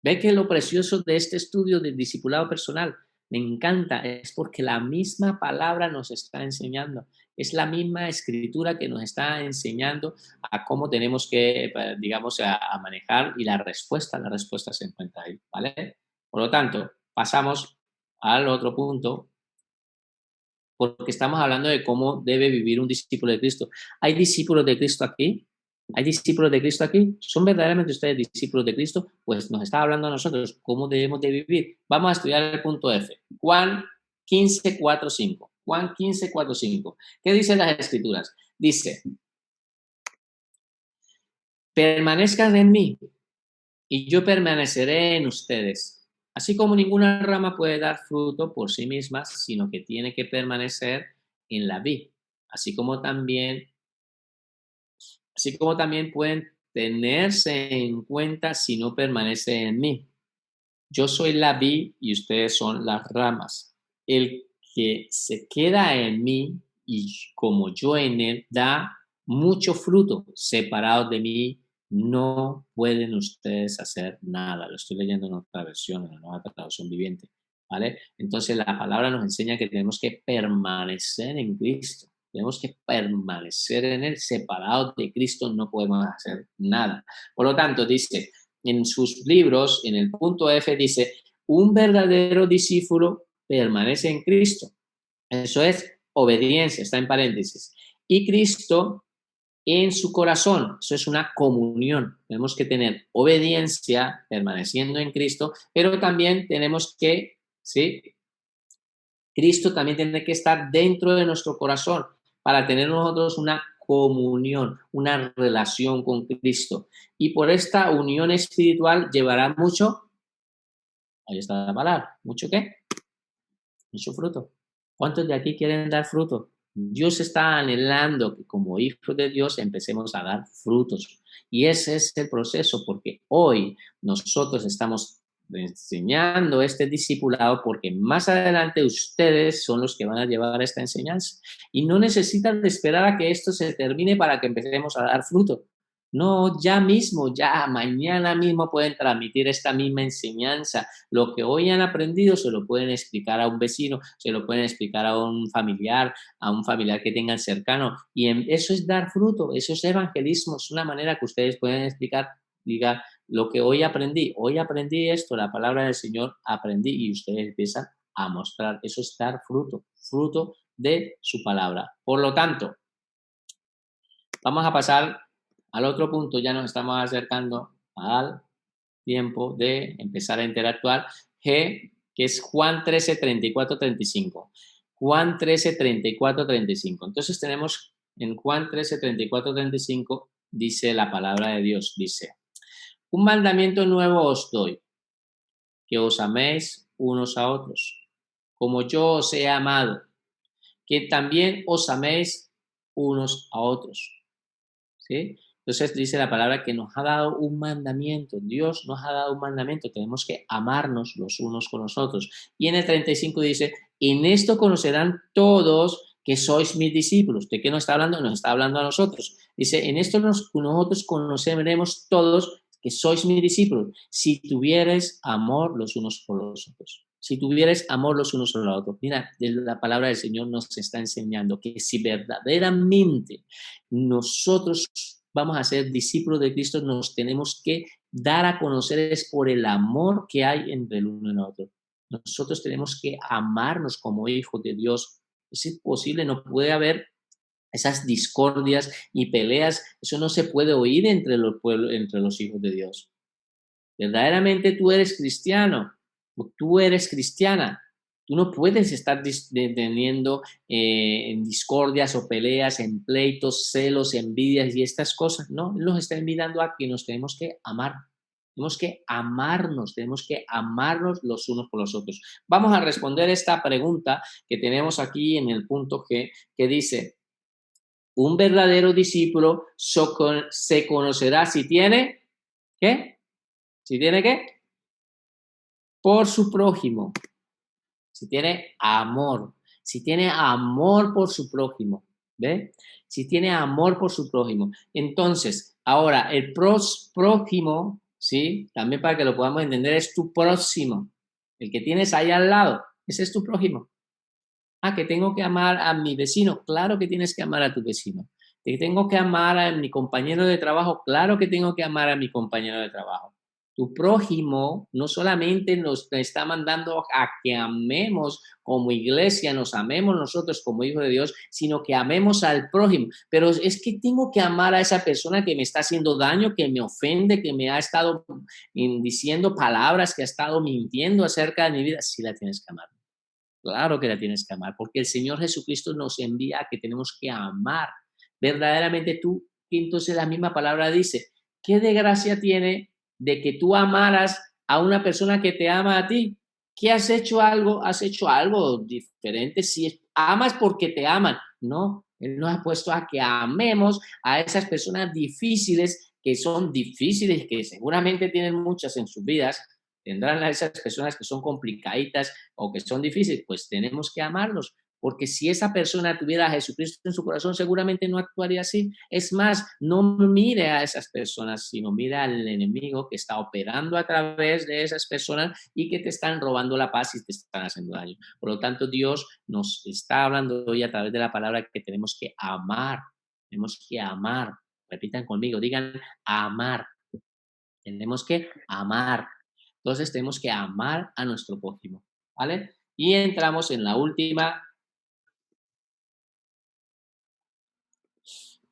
Ve que lo precioso de este estudio del discipulado personal me encanta, es porque la misma palabra nos está enseñando, es la misma escritura que nos está enseñando a cómo tenemos que, digamos, a manejar y la respuesta se encuentra ahí, ¿vale? Por lo tanto, pasamos al otro punto, porque estamos hablando de cómo debe vivir un discípulo de Cristo. ¿Hay discípulos de Cristo aquí? ¿Hay discípulos de Cristo aquí? ¿Son verdaderamente ustedes discípulos de Cristo? Pues nos está hablando a nosotros cómo debemos de vivir. Vamos a estudiar el punto F. Juan 15, 4, 5. Juan 15, 4, 5. ¿Qué dicen las escrituras? Dice, permanezcan en mí y yo permaneceré en ustedes. Así como ninguna rama puede dar fruto por sí misma, sino que tiene que permanecer en la vid. Así como también pueden tenerse en cuenta si no permanece en mí. Yo soy la vid y ustedes son las ramas. El que se queda en mí y como yo en él, da mucho fruto. Separados de mí, no pueden ustedes hacer nada. Lo estoy leyendo en otra versión, en la Nueva Traducción Viviente, ¿vale? Entonces la palabra nos enseña que tenemos que permanecer en Cristo. Tenemos que permanecer en él. Separados de Cristo no podemos hacer nada. Por lo tanto, dice en sus libros, en el punto F, dice, un verdadero discípulo permanece en Cristo. Eso es obediencia, está en paréntesis. Y Cristo en su corazón, eso es una comunión. Tenemos que tener obediencia permaneciendo en Cristo, pero también tenemos que, ¿sí? Cristo también tiene que estar dentro de nuestro corazón para tener nosotros una comunión, una relación con Cristo. Y por esta unión espiritual llevará mucho, ahí está la palabra, ¿mucho qué? Mucho fruto. ¿Cuántos de aquí quieren dar fruto? Dios está anhelando que como hijos de Dios empecemos a dar frutos. Y ese es el proceso, porque hoy nosotros estamos enseñando este discipulado porque más adelante ustedes son los que van a llevar esta enseñanza. Y no necesitan de esperar a que esto se termine para que empecemos a dar fruto. No, ya mismo, ya mañana mismo pueden transmitir esta misma enseñanza. Lo que hoy han aprendido se lo pueden explicar a un vecino, se lo pueden explicar a un familiar que tengan cercano. Y eso es dar fruto, eso es evangelismo, es una manera que ustedes pueden explicar, diga, lo que hoy aprendí esto, la palabra del Señor aprendí y ustedes empiezan a mostrar. Eso es dar fruto, fruto de su palabra. Por lo tanto, vamos a pasar al otro punto, ya nos estamos acercando al tiempo de empezar a interactuar. G, que es Juan 13, 34, 35. Juan 13, 34, 35. Entonces tenemos en Juan 13, 34, 35, dice la palabra de Dios, dice, un mandamiento nuevo os doy, que os améis unos a otros, como yo os he amado, que también os améis unos a otros. ¿Sí? Entonces dice la palabra que nos ha dado un mandamiento. Dios nos ha dado un mandamiento. Tenemos que amarnos los unos con los otros. Y en el 35 dice, en esto conocerán todos que sois mis discípulos. ¿De qué nos está hablando? Nos está hablando a nosotros. Dice, en esto nosotros conoceremos todos que sois mis discípulos, si tuvierais amor los unos por los otros. Si tuvierais amor los unos por los otros. Mira, la palabra del Señor nos está enseñando que si verdaderamente nosotros vamos a ser discípulos de Cristo, nos tenemos que dar a conocer es por el amor que hay entre el uno y el otro. Nosotros tenemos que amarnos como hijos de Dios. Es imposible, no puede haber esas discordias y peleas. Eso no se puede oír entre los pueblos, entre los hijos de Dios. Verdaderamente tú eres cristiano o tú eres cristiana. Tú no puedes estar teniendo en discordias o peleas, en pleitos, celos, envidias y estas cosas. No, Él nos está invitando a que nos tenemos que amar. Tenemos que amarnos los unos por los otros. Vamos a responder esta pregunta que tenemos aquí en el punto G, que dice, un verdadero discípulo se conocerá si tiene, ¿qué? ¿Si tiene qué? Por su prójimo. Si tiene amor por su prójimo, ¿ve? Si tiene amor por su prójimo. Entonces, ahora, el prójimo, ¿sí? También para que lo podamos entender, es tu próximo. El que tienes ahí al lado, ese es tu prójimo. Ah, que tengo que amar a mi vecino. Claro que tienes que amar a tu vecino. Que tengo que amar a mi compañero de trabajo. Claro que tengo que amar a mi compañero de trabajo. Tu prójimo no solamente nos está mandando a que amemos como iglesia, nos amemos nosotros como hijos de Dios, sino que amemos al prójimo. Pero es que tengo que amar a esa persona que me está haciendo daño, que me ofende, que me ha estado diciendo palabras, que ha estado mintiendo acerca de mi vida. Sí la tienes que amar. Claro que la tienes que amar, porque el Señor Jesucristo nos envía a que tenemos que amar. Verdaderamente tú, entonces la misma palabra dice, ¿qué de gracia tiene de que tú amaras a una persona que te ama a ti? ¿Qué has hecho algo diferente? Si amas porque te aman, no, Él nos ha puesto a que amemos a esas personas difíciles que son difíciles, que seguramente tienen muchas en sus vidas, tendrán a esas personas que son complicaditas o que son difíciles, pues tenemos que amarlos. Porque si esa persona tuviera a Jesucristo en su corazón, seguramente no actuaría así. Es más, no mire a esas personas, sino mira al enemigo que está operando a través de esas personas y que te están robando la paz y te están haciendo daño. Por lo tanto, Dios nos está hablando hoy a través de la palabra que tenemos que amar. Tenemos que amar. Repitan conmigo, digan amar. Tenemos que amar. Entonces tenemos que amar a nuestro prójimo, ¿vale? Y entramos en la última,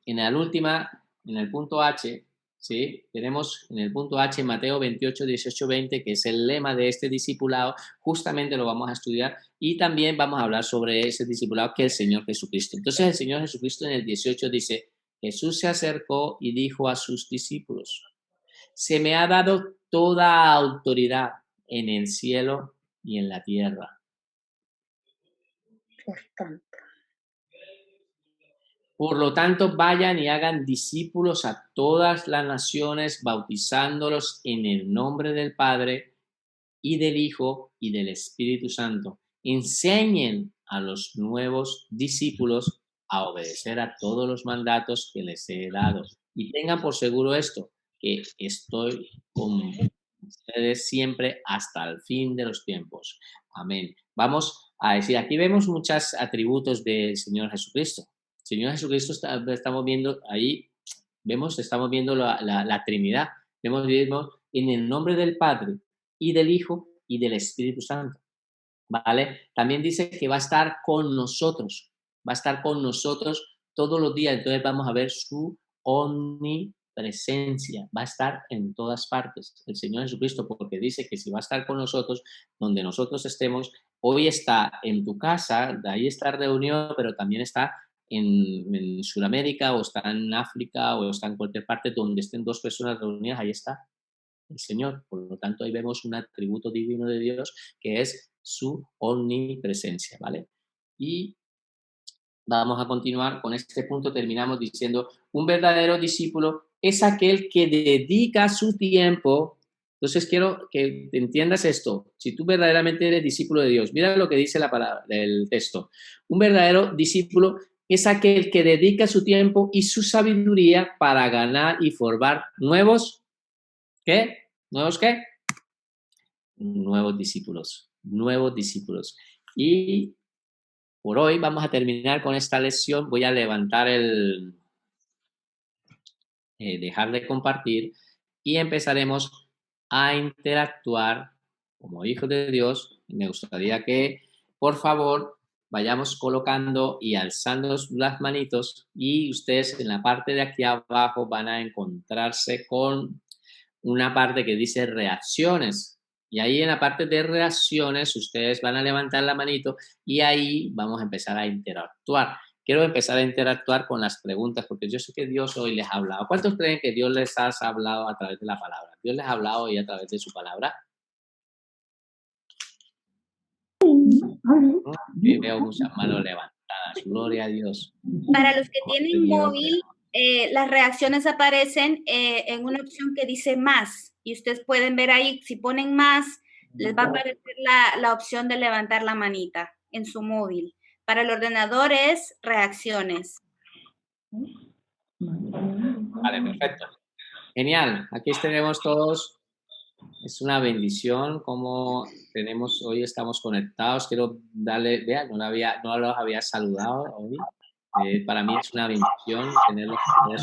en el punto H, ¿sí? Tenemos en el punto H Mateo 28, 18, 20, que es el lema de este discipulado, justamente lo vamos a estudiar y también vamos a hablar sobre ese discipulado que es el Señor Jesucristo. Entonces el Señor Jesucristo en el 18 dice, Jesús se acercó y dijo a sus discípulos, se me ha dado toda autoridad en el cielo y en la tierra. Por lo tanto, vayan y hagan discípulos a todas las naciones, bautizándolos en el nombre del Padre y del Hijo y del Espíritu Santo. Enseñen a los nuevos discípulos a obedecer a todos los mandatos que les he dado. Y tengan por seguro esto, que estoy con ustedes siempre hasta el fin de los tiempos. Amén. Vamos a decir, aquí vemos muchos atributos del Señor Jesucristo. Señor Jesucristo estamos viendo ahí, estamos viendo la Trinidad. Vemos en el nombre del Padre y del Hijo y del Espíritu Santo. ¿Vale? También dice que va a estar con nosotros. Va a estar con nosotros todos los días. Entonces vamos a ver su omnipresencia. Va a estar en todas partes. El Señor Jesucristo, porque dice que si va a estar con nosotros, donde nosotros estemos, hoy está en tu casa, de ahí está reunido, pero también está en Sudamérica o está en África o está en cualquier parte donde estén dos personas reunidas, ahí está el Señor. Por lo tanto, ahí vemos un atributo divino de Dios que es su omnipresencia, ¿vale? Y vamos a continuar con este punto. Terminamos diciendo, un verdadero discípulo es aquel que dedica su tiempo. Entonces quiero que entiendas esto. Si tú verdaderamente eres discípulo de Dios, mira lo que dice la palabra del texto. Un verdadero discípulo es aquel que dedica su tiempo y su sabiduría para ganar y formar nuevos, ¿qué? ¿Nuevos qué? Nuevos discípulos, nuevos discípulos. Y por hoy vamos a terminar con esta lección. Voy a levantar dejar de compartir y empezaremos a interactuar como hijos de Dios. Me gustaría que, por favor, vayamos colocando y alzando las manitos y ustedes en la parte de aquí abajo van a encontrarse con una parte que dice reacciones. Y ahí en la parte de reacciones ustedes van a levantar la manito y ahí vamos a empezar a interactuar. Quiero empezar a interactuar con las preguntas porque yo sé que Dios hoy les ha hablado. ¿Cuántos creen que Dios les ha hablado a través de la palabra? ¿Dios les ha hablado hoy a través de su palabra? Sí, veo muchas manos levantadas. Gloria a Dios. Para los que tienen móvil, las reacciones aparecen en una opción que dice más y ustedes pueden ver ahí, si ponen más, les va a aparecer la opción de levantar la manita en su móvil. Para el ordenador es reacciones. Vale, perfecto. Genial. Aquí tenemos todos. Es una bendición como tenemos hoy, estamos conectados. Quiero darle, vean, no los había saludado hoy. Para mí es una bendición tenerlos aquí.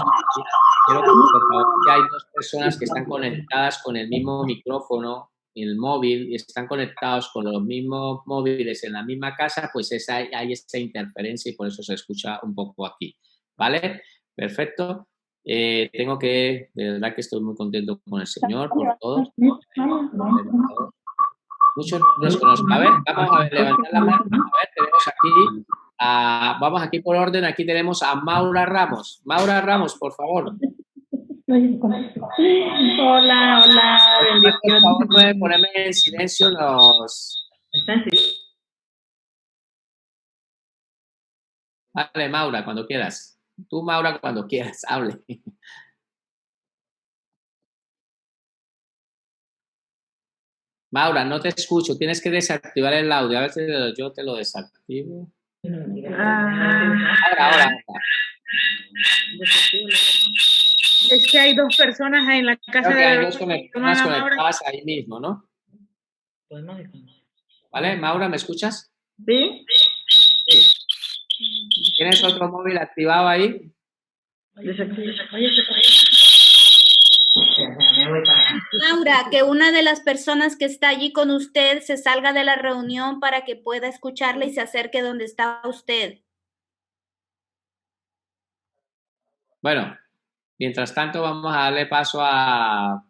Quiero que, por favor, que hay dos personas que están conectadas con el mismo micrófono, el móvil, y están conectados con los mismos móviles en la misma casa, pues hay esa interferencia y por eso se escucha un poco aquí. ¿Vale? Perfecto. De verdad que estoy muy contento con el Señor, por todos. Muchos no los conozco. A ver, vamos a ver, levantar la mano. A ver, tenemos aquí, vamos aquí por orden, aquí tenemos a Maura Ramos. Maura Ramos, por favor. Hola, Por favor, pueden ponerme en silencio los... Vale, Maura, cuando quieras. Tú, Maura, cuando quieras, hable. Maura, no te escucho. Tienes que desactivar el audio. A ver si yo te lo desactivo. Ahora. Es que hay dos personas en la casa Creo que de hay la dos personas conectadas ahí mismo, ¿no? ¿Vale? Maura, ¿me escuchas? ¿Sí? ¿Tienes otro móvil activado ahí? Laura, que una de las personas que está allí con usted se salga de la reunión para que pueda escucharle y se acerque donde está usted. Bueno, mientras tanto vamos a darle paso a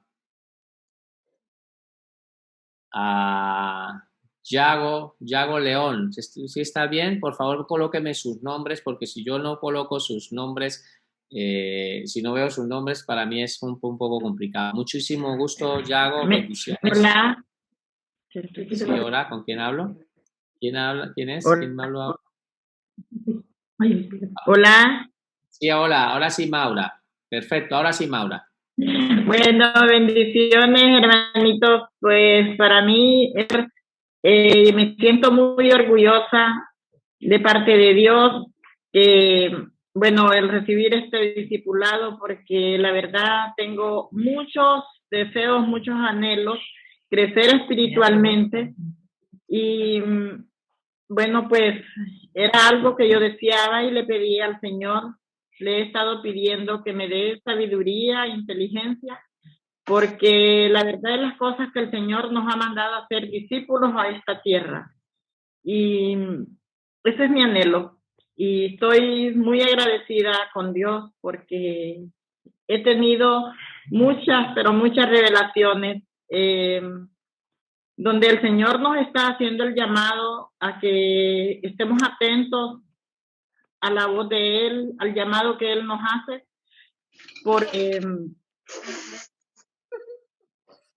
Yago León. Si está bien, por favor colóqueme sus nombres, porque si yo no coloco sus nombres, si no veo sus nombres, para mí es un poco complicado. Muchísimo gusto, Yago. Bendiciones. Hola. Sí, hola, ¿con quién hablo? ¿Quién habla? ¿Quién es? Hola. ¿Quién me habló ahora? Hola. Sí, hola, ahora sí, Maura. Perfecto, ahora sí, Maura. Bueno, bendiciones, hermanitos. Pues para mí me siento muy orgullosa de parte de Dios, bueno, el recibir este discipulado, porque la verdad tengo muchos deseos, muchos anhelos, crecer espiritualmente y bueno, pues era algo que yo deseaba y le pedía al Señor, le he estado pidiendo que me dé sabiduría, inteligencia, porque la verdad es las cosas que el Señor nos ha mandado a ser discípulos a esta tierra. Y ese es mi anhelo. Y estoy muy agradecida con Dios porque he tenido muchas, pero muchas revelaciones donde el Señor nos está haciendo el llamado a que estemos atentos a la voz de Él, al llamado que Él nos hace, porque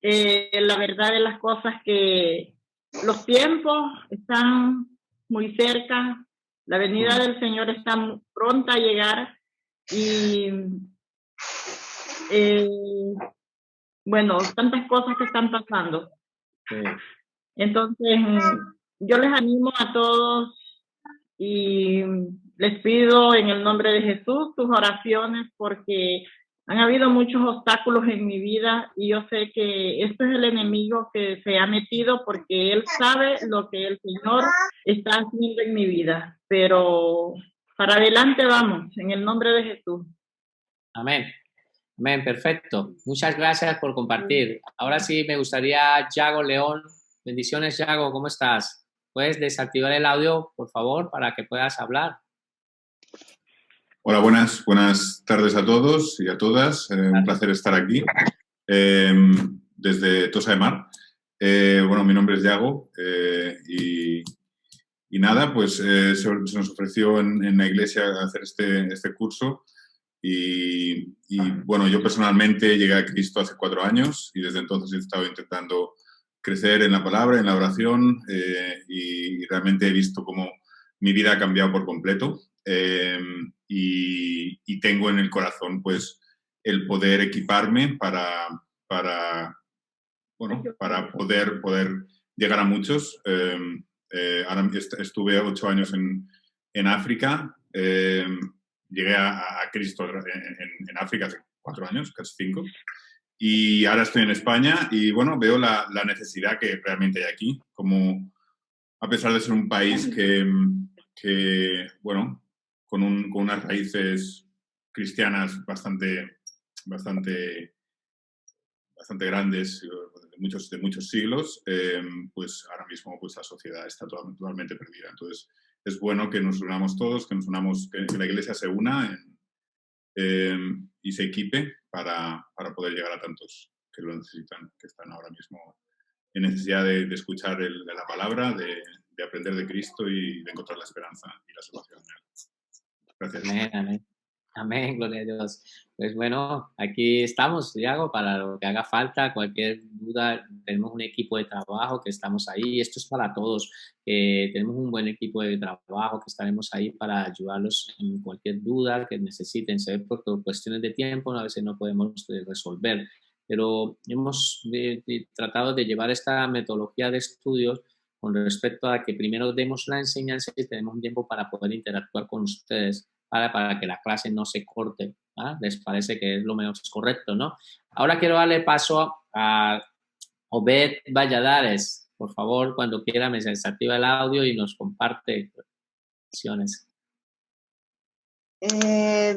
la verdad de las cosas que los tiempos están muy cerca, la venida del Señor está pronta a llegar y bueno, tantas cosas que están pasando. Sí. Entonces, yo les animo a todos y les pido en el nombre de Jesús sus oraciones porque han habido muchos obstáculos en mi vida y yo sé que este es el enemigo que se ha metido porque él sabe lo que el Señor está haciendo en mi vida. Pero para adelante vamos, en el nombre de Jesús. Amén. Amén, perfecto. Muchas gracias por compartir. Ahora sí me gustaría, Yago León. Bendiciones, Yago, ¿cómo estás? ¿Puedes desactivar el audio, por favor, para que puedas hablar? Hola, buenas tardes a todos y a todas. Un placer estar aquí desde Tossa de Mar. Bueno, mi nombre es Yago y nada, pues se nos ofreció en la iglesia hacer este curso y bueno, yo personalmente llegué a Cristo hace 4 años y desde entonces he estado intentando crecer en la palabra, en la oración y realmente he visto cómo mi vida ha cambiado por completo. Y tengo en el corazón pues el poder equiparme para poder llegar a muchos. Ahora estuve 8 años en África. Llegué a Cristo en África hace 4 años, casi 5. Y ahora estoy en España y bueno, veo la necesidad que realmente hay aquí, como a pesar de ser un país que bueno, con unas raíces cristianas bastante grandes, de muchos siglos, pues ahora mismo pues la sociedad está totalmente perdida. Entonces es bueno que nos unamos todos, que la Iglesia se una y se equipe para poder llegar a tantos que lo necesitan, que están ahora mismo en necesidad de escuchar la palabra, de aprender de Cristo y de encontrar la esperanza y la salvación en Él. Gracias. Amén, amén. Amén, gloria a Dios. Pues bueno, aquí estamos, Diego, para lo que haga falta, cualquier duda, tenemos un equipo de trabajo que estamos ahí, esto es para todos, tenemos un buen equipo de trabajo que estaremos ahí para ayudarlos en cualquier duda que necesiten, saber por cuestiones de tiempo, a veces no podemos resolver, pero hemos tratado de llevar esta metodología de estudios con respecto a que primero demos la enseñanza y tenemos un tiempo para poder interactuar con ustedes para que la clase no se corte. ¿Ah? Les parece que es lo menos correcto, ¿no? Ahora quiero darle paso a Obed Valladares. Por favor, cuando quiera me desactiva el audio y nos comparte bendiciones.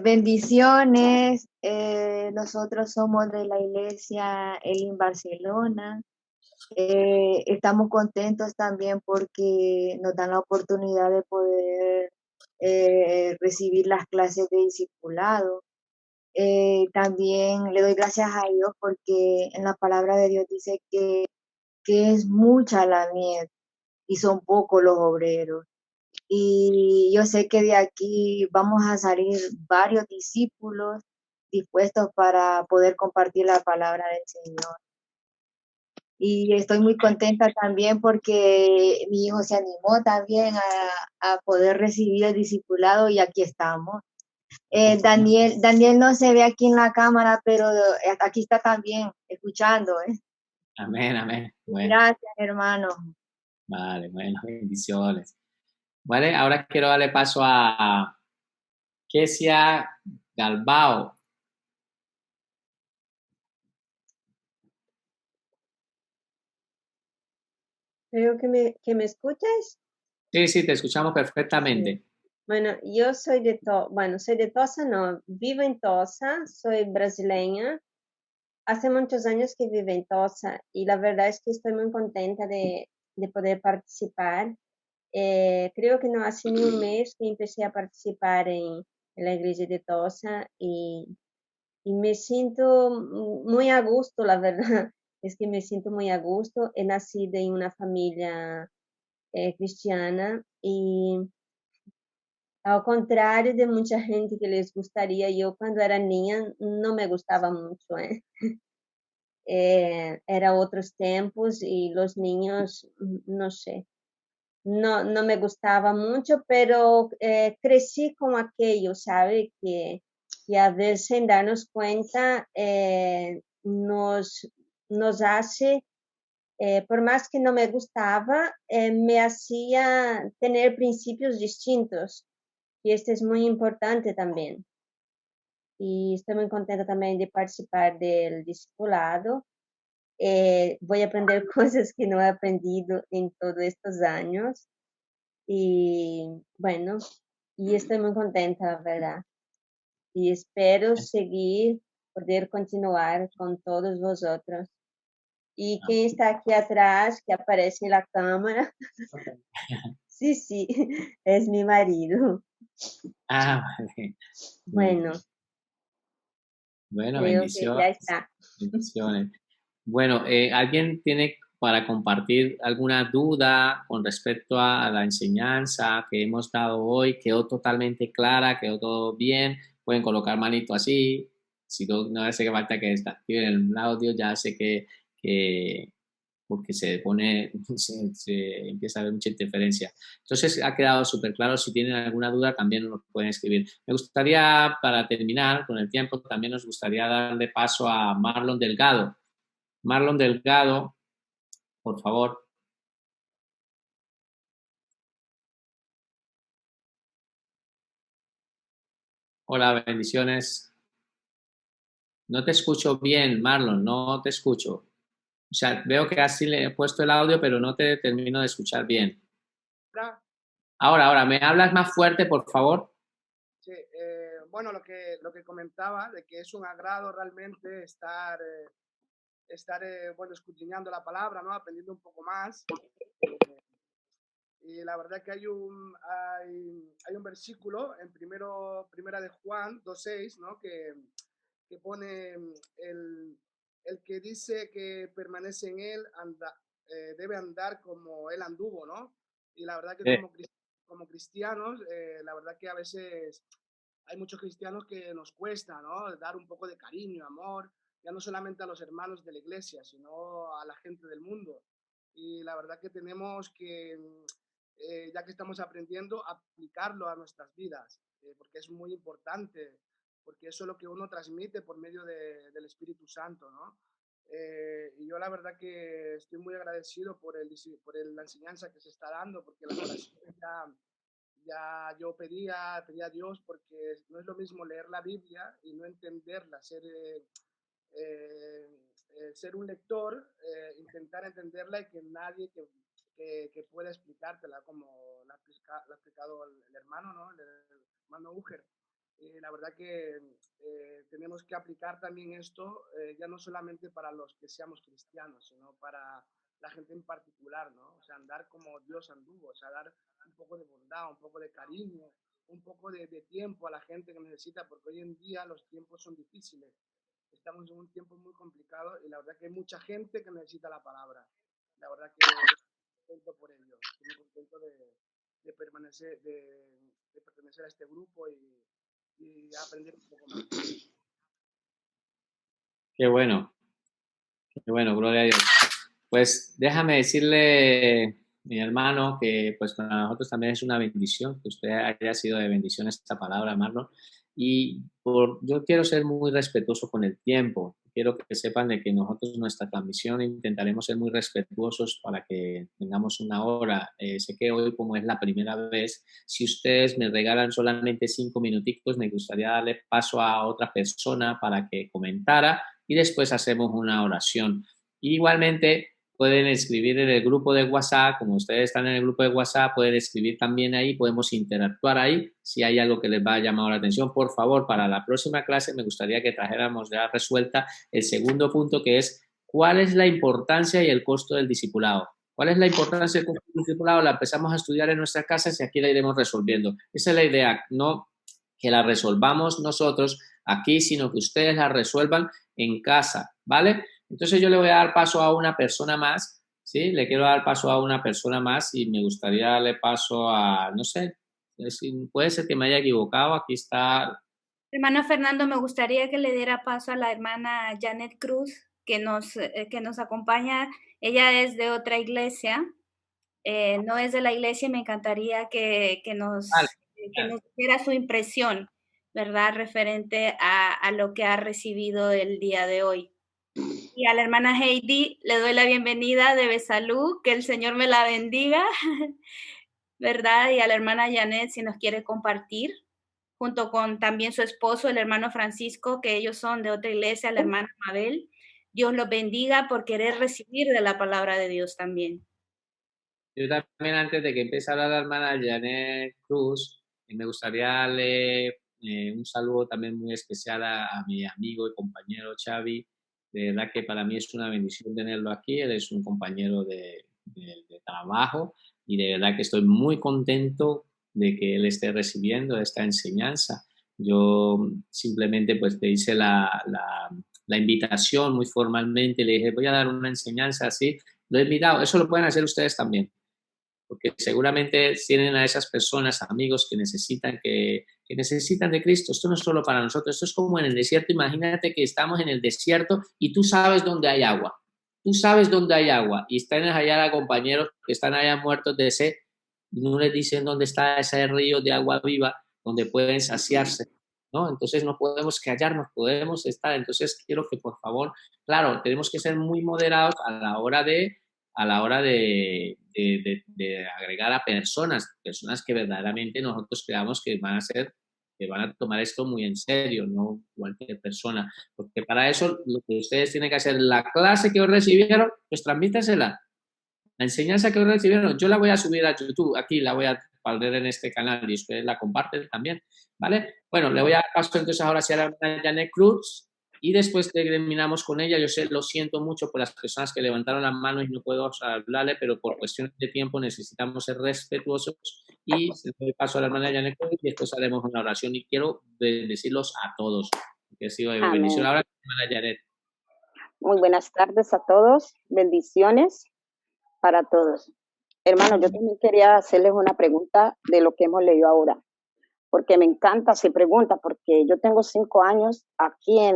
Bendiciones. Nosotros somos de la iglesia Elim Barcelona. Estamos contentos también porque nos dan la oportunidad de poder recibir las clases de discipulado. También le doy gracias a Dios porque en la palabra de Dios dice que es mucha la mies y son pocos los obreros. Y yo sé que de aquí vamos a salir varios discípulos dispuestos para poder compartir la palabra del Señor. Y estoy muy contenta también porque mi hijo se animó también a poder recibir el discipulado y aquí estamos. Daniel no se ve aquí en la cámara, pero aquí está también escuchando. Amén, amén. Bueno, Gracias, hermano. vale, bueno, bendiciones. Vale, ahora quiero darle paso a Kesia Galbao. Creo que me escuchas. Sí, te escuchamos perfectamente. Bueno, yo soy de Tosa, no, vivo en Tosa, soy brasileña. Hace muchos años que vivo en Tosa y la verdad es que estoy muy contenta de poder participar. Creo que no hace ni un mes que empecé a participar en la iglesia de Tosa y me siento muy a gusto, la verdad. Es que me siento muy a gusto. He nacido en una familia cristiana y al contrario de mucha gente que les gustaría, yo cuando era niña no me gustaba mucho. Era otros tiempos y los niños, no sé, no me gustaba mucho, pero crecí con aquello, ¿sabe? Que a veces sin darnos cuenta nos hace, por más que no me gustaba, me hacía tener principios distintos. Y este es muy importante también. Y estoy muy contenta también de participar del discipulado. Voy a aprender cosas que no he aprendido en todos estos años. Y bueno, y estoy muy contenta, la verdad. Y espero poder continuar con todos vosotros. Y quien está aquí atrás, que aparece en la cámara, sí, es mi marido. Ah, vale. Bueno, Bueno, creo que ya está. bendiciones. Bueno, ¿alguien tiene para compartir alguna duda con respecto a la enseñanza que hemos dado hoy? ¿Quedó totalmente clara? ¿Quedó todo bien? Pueden colocar manito así. Si no hace falta que activen el audio, ya sé que porque se pone, se empieza a ver mucha interferencia. Entonces, ha quedado súper claro. Si tienen alguna duda, también nos pueden escribir. Me gustaría, para terminar con el tiempo, también nos gustaría darle paso a Marlon Delgado. Marlon Delgado, por favor. Hola, bendiciones. No te escucho bien, Marlon, no te escucho. O sea, veo que así le he puesto el audio, pero no te termino de escuchar bien. Ahora, ¿me hablas más fuerte, por favor? Sí, bueno, lo que comentaba, de que es un agrado realmente estar bueno, escudriñando la palabra, ¿no? Aprendiendo un poco más. Y la verdad que hay un versículo en primera de Juan 2:6, ¿no? Que pone el que dice que permanece en él debe andar como él anduvo, ¿no? Y la verdad que como cristianos, la verdad que a veces hay muchos cristianos que nos cuesta, ¿no? Dar un poco de cariño, amor, ya no solamente a los hermanos de la iglesia, sino a la gente del mundo. Y la verdad que tenemos que, ya que estamos aprendiendo, aplicarlo a nuestras vidas, porque es muy importante, porque eso es lo que uno transmite por medio del Espíritu Santo, ¿no? Y yo la verdad que estoy muy agradecido por la enseñanza que se está dando, porque las oraciones ya yo pedía a Dios, porque no es lo mismo leer la Biblia y no entenderla, ser un lector, intentar entenderla y que nadie que pueda explicártela, como la ha explicado el hermano, ¿no? El hermano Uger. La verdad que tenemos que aplicar también esto, ya no solamente para los que seamos cristianos, sino para la gente en particular, ¿no? O sea, andar como Dios anduvo, o sea, dar un poco de bondad, un poco de cariño, un poco de tiempo a la gente que necesita, porque hoy en día los tiempos son difíciles. Estamos en un tiempo muy complicado y la verdad que hay mucha gente que necesita la palabra. La verdad que estoy contento por ello, estoy muy contento de pertenecer a este grupo y aprender un poco más. Qué bueno, gloria a Dios. Pues déjame decirle, mi hermano, que pues para nosotros también es una bendición que usted haya sido de bendición esta palabra, Marlon. Y yo quiero ser muy respetuoso con el tiempo. Quiero que sepan de que nosotros, nuestra transmisión, intentaremos ser muy respetuosos para que tengamos una hora. Sé que hoy, como es la primera vez, si ustedes me regalan solamente 5 minuticos, me gustaría darle paso a otra persona para que comentara y después hacemos una oración. Igualmente, pueden escribir en el grupo de WhatsApp, como ustedes están en el grupo de WhatsApp, pueden escribir también ahí, podemos interactuar ahí, si hay algo que les va a llamar la atención. Por favor, para la próxima clase me gustaría que trajéramos ya resuelta el segundo punto, que es ¿cuál es la importancia y el costo del discipulado? ¿Cuál es la importancia del costo del discipulado? La empezamos a estudiar en nuestras casas y aquí la iremos resolviendo. Esa es la idea, no que la resolvamos nosotros aquí, sino que ustedes la resuelvan en casa, ¿vale? Entonces yo le voy a dar paso a una persona más, ¿sí? Le quiero dar paso a una persona más y me gustaría darle paso a, no sé, puede ser que me haya equivocado, aquí está. Hermano Fernando, me gustaría que le diera paso a la hermana Janet Cruz, que nos acompaña. Ella es de otra iglesia, no es de la iglesia y me encantaría que nos diera su impresión, ¿verdad? Referente a lo que ha recibido el día de hoy. Y a la hermana Heidi le doy la bienvenida de Besalú, que el Señor me la bendiga, ¿verdad? Y a la hermana Janet, si nos quiere compartir, junto con también su esposo, el hermano Francisco, que ellos son de otra iglesia, la hermana Mabel. Dios los bendiga por querer recibir de la palabra de Dios también. Yo también, antes de que empiece a hablar la hermana Janet Cruz, me gustaría darle un saludo también muy especial a mi amigo y compañero Xavi. De verdad que para mí es una bendición tenerlo aquí. Él es un compañero de trabajo y de verdad que estoy muy contento de que él esté recibiendo esta enseñanza. Yo simplemente pues te hice la invitación muy formalmente, le dije voy a dar una enseñanza así, lo he invitado, eso lo pueden hacer ustedes también, porque seguramente tienen a esas personas, amigos que necesitan de Cristo. Esto no es solo para nosotros, esto es como en el desierto. Imagínate que estamos en el desierto y tú sabes dónde hay agua. Tú sabes dónde hay agua y están allá a compañeros que están allá muertos de sed y no les dicen dónde está ese río de agua viva donde pueden saciarse, ¿no? Entonces no podemos callarnos, podemos estar. Entonces quiero que por favor, claro, tenemos que ser muy moderados a la hora de agregar a personas que verdaderamente nosotros creamos que van a tomar esto muy en serio, no cualquier persona, porque para eso lo que ustedes tienen que hacer, la clase que hoy recibieron, pues transmítasela. La enseñanza que hoy recibieron, yo la voy a subir a YouTube, aquí la voy a poner en este canal y ustedes la comparten también, ¿vale? Bueno, le voy a dar paso entonces ahora sí a la hermana Janet Cruz y después terminamos con ella. Yo sé, lo siento mucho por las personas que levantaron las manos y no puedo hablarle, pero por cuestiones de tiempo necesitamos ser respetuosos y le doy paso a la hermana Janet Cruz y después haremos una oración y quiero bendecirlos a todos, que ha sido de bendición. Ahora, hermana Janet. Muy buenas tardes a todos, bendiciones para todos. Hermano, yo también quería hacerles una pregunta de lo que hemos leído ahora, porque me encanta hacer preguntas, porque yo tengo 5 años aquí en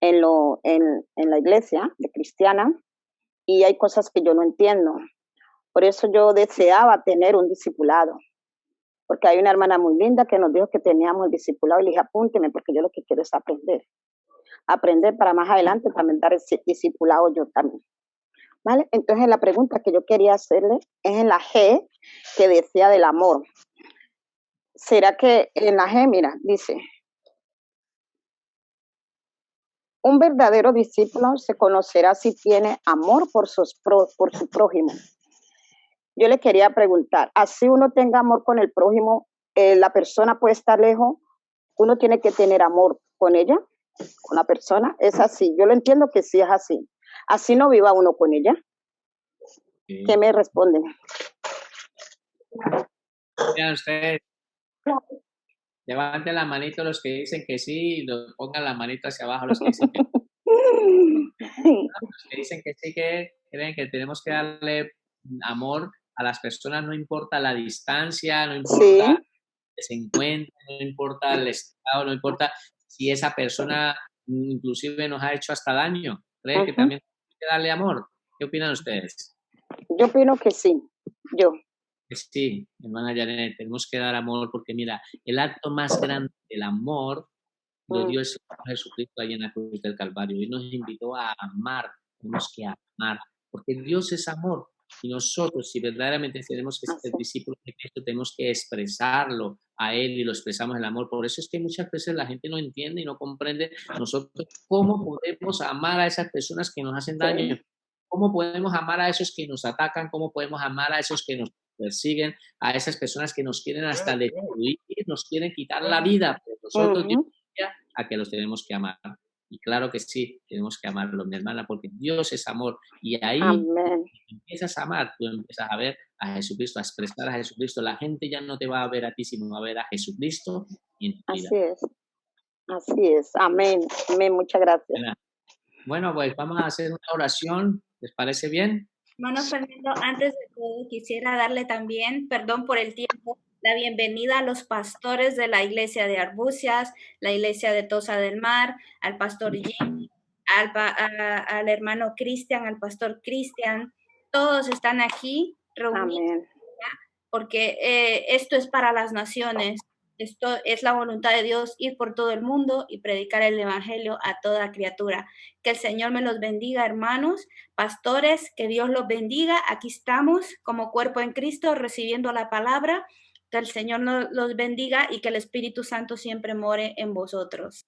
la iglesia de cristiana y hay cosas que yo no entiendo. Por eso yo deseaba tener un discipulado, porque hay una hermana muy linda que nos dijo que teníamos el discipulado y le dije, apúnteme, porque yo lo que quiero es aprender. aprender para más adelante también dar ese discipulado yo también. ¿Vale? Entonces la pregunta que yo quería hacerle es en la G, que decía del amor. ¿Será que en la G, mira, dice, un verdadero discípulo se conocerá si tiene amor por su prójimo? Yo le quería preguntar, así uno tenga amor con el prójimo, la persona puede estar lejos, uno tiene que tener amor con ella, con la persona, es así. Yo lo entiendo que sí es así. Así no viva uno con ella. Sí. ¿Qué me responden? Vean ustedes, levanten la manito los que dicen que sí y pongan la manito hacia abajo los que dicen que no. Los que dicen que sí, que creen que tenemos que darle amor a las personas, no importa la distancia, no importa que se encuentren, no importa el estado, no importa si esa persona inclusive nos ha hecho hasta daño. ¿Creen que también hay que darle amor? ¿Qué opinan ustedes? Yo opino que sí, yo. Sí, hermana Janet, tenemos que dar amor porque mira, el acto más grande del amor lo dio el Señor Jesucristo ahí en la cruz del Calvario y nos invitó a amar, tenemos que amar, porque Dios es amor y nosotros si verdaderamente tenemos que ser discípulos de Cristo tenemos que expresarlo a Él y lo expresamos el amor. Por eso es que muchas veces la gente no entiende y no comprende nosotros cómo podemos amar a esas personas que nos hacen daño. ¿Cómo podemos amar a esos que nos atacan? ¿Cómo podemos amar a esos que nos persiguen? A esas personas que nos quieren hasta destruir, nos quieren quitar la vida. Pero nosotros, Dios envía a que los tenemos que amar. Y claro que sí, tenemos que amarlos, mi hermana, porque Dios es amor. Y ahí empiezas a amar, tú empiezas a ver a Jesucristo, a expresar a Jesucristo. La gente ya no te va a ver a ti, sino va a ver a Jesucristo en tu vida. Así es. Así es. Amén. Amén. Muchas gracias. Bueno, pues vamos a hacer una oración. ¿Les parece bien? Hermano Fernando, antes de todo quisiera darle también, perdón por el tiempo, la bienvenida a los pastores de la iglesia de Arbucias, la iglesia de Tosa del Mar, al pastor Jim, al hermano Cristian, al pastor Cristian. Todos están aquí reunidos porque esto es para las naciones. Esto es la voluntad de Dios, ir por todo el mundo y predicar el evangelio a toda criatura. Que el Señor me los bendiga, hermanos, pastores, que Dios los bendiga. Aquí estamos como cuerpo en Cristo recibiendo la palabra. Que el Señor los bendiga y que el Espíritu Santo siempre more en vosotros.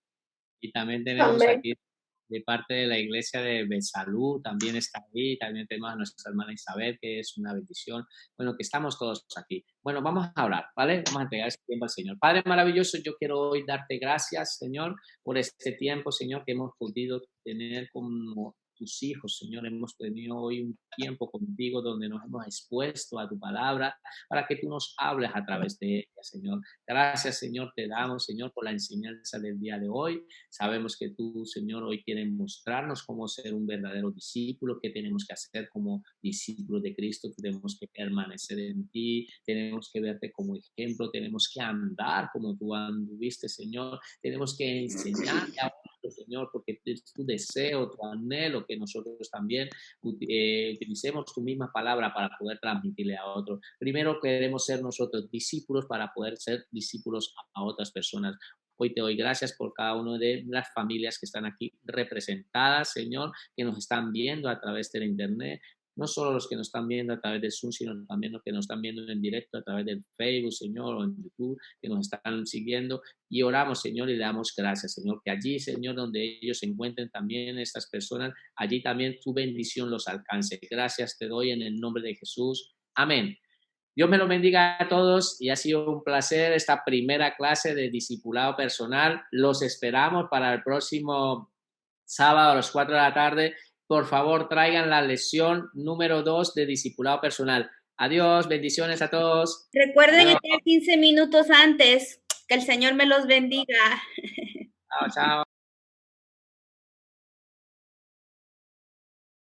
Y también tenemos aquí de parte de la iglesia de Besalú, también está ahí, también tenemos a nuestra hermana Isabel, que es una bendición. Bueno, que estamos todos aquí. Bueno, vamos a orar, ¿vale? Vamos a entregar este tiempo al Señor. Padre maravilloso, yo quiero hoy darte gracias, Señor, por este tiempo, Señor, que hemos podido tener como tus hijos, Señor. Hemos tenido hoy un tiempo contigo donde nos hemos expuesto a tu palabra para que tú nos hables a través de ella, Señor. Gracias, Señor, te damos, Señor, por la enseñanza del día de hoy. Sabemos que tú, Señor, hoy quieres mostrarnos cómo ser un verdadero discípulo, qué tenemos que hacer como discípulos de Cristo, tenemos que permanecer en ti, tenemos que verte como ejemplo, tenemos que andar como tú anduviste, Señor, tenemos que enseñar a otros, Señor, porque es tu deseo, tu anhelo, que nosotros también utilicemos tu misma palabra para poder transmitirle a otros. Primero queremos ser nosotros discípulos para poder ser discípulos a otras personas. Hoy te doy gracias por cada una de las familias que están aquí representadas, Señor, que nos están viendo a través del internet. No solo los que nos están viendo a través de Zoom, sino también los que nos están viendo en directo a través del Facebook, Señor, o en YouTube, que nos están siguiendo. Y oramos, Señor, y le damos gracias, Señor, que allí, Señor, donde ellos se encuentren también, estas personas, allí también tu bendición los alcance. Gracias te doy en el nombre de Jesús. Amén. Dios me lo bendiga a todos y ha sido un placer esta primera clase de discipulado personal. Los esperamos para el próximo sábado a las 4 de la tarde. Por favor, traigan la lección número 2 de discipulado personal. Adiós, bendiciones a todos. Recuerden llegar 15 minutos antes. Que el Señor me los bendiga. Chao, chao.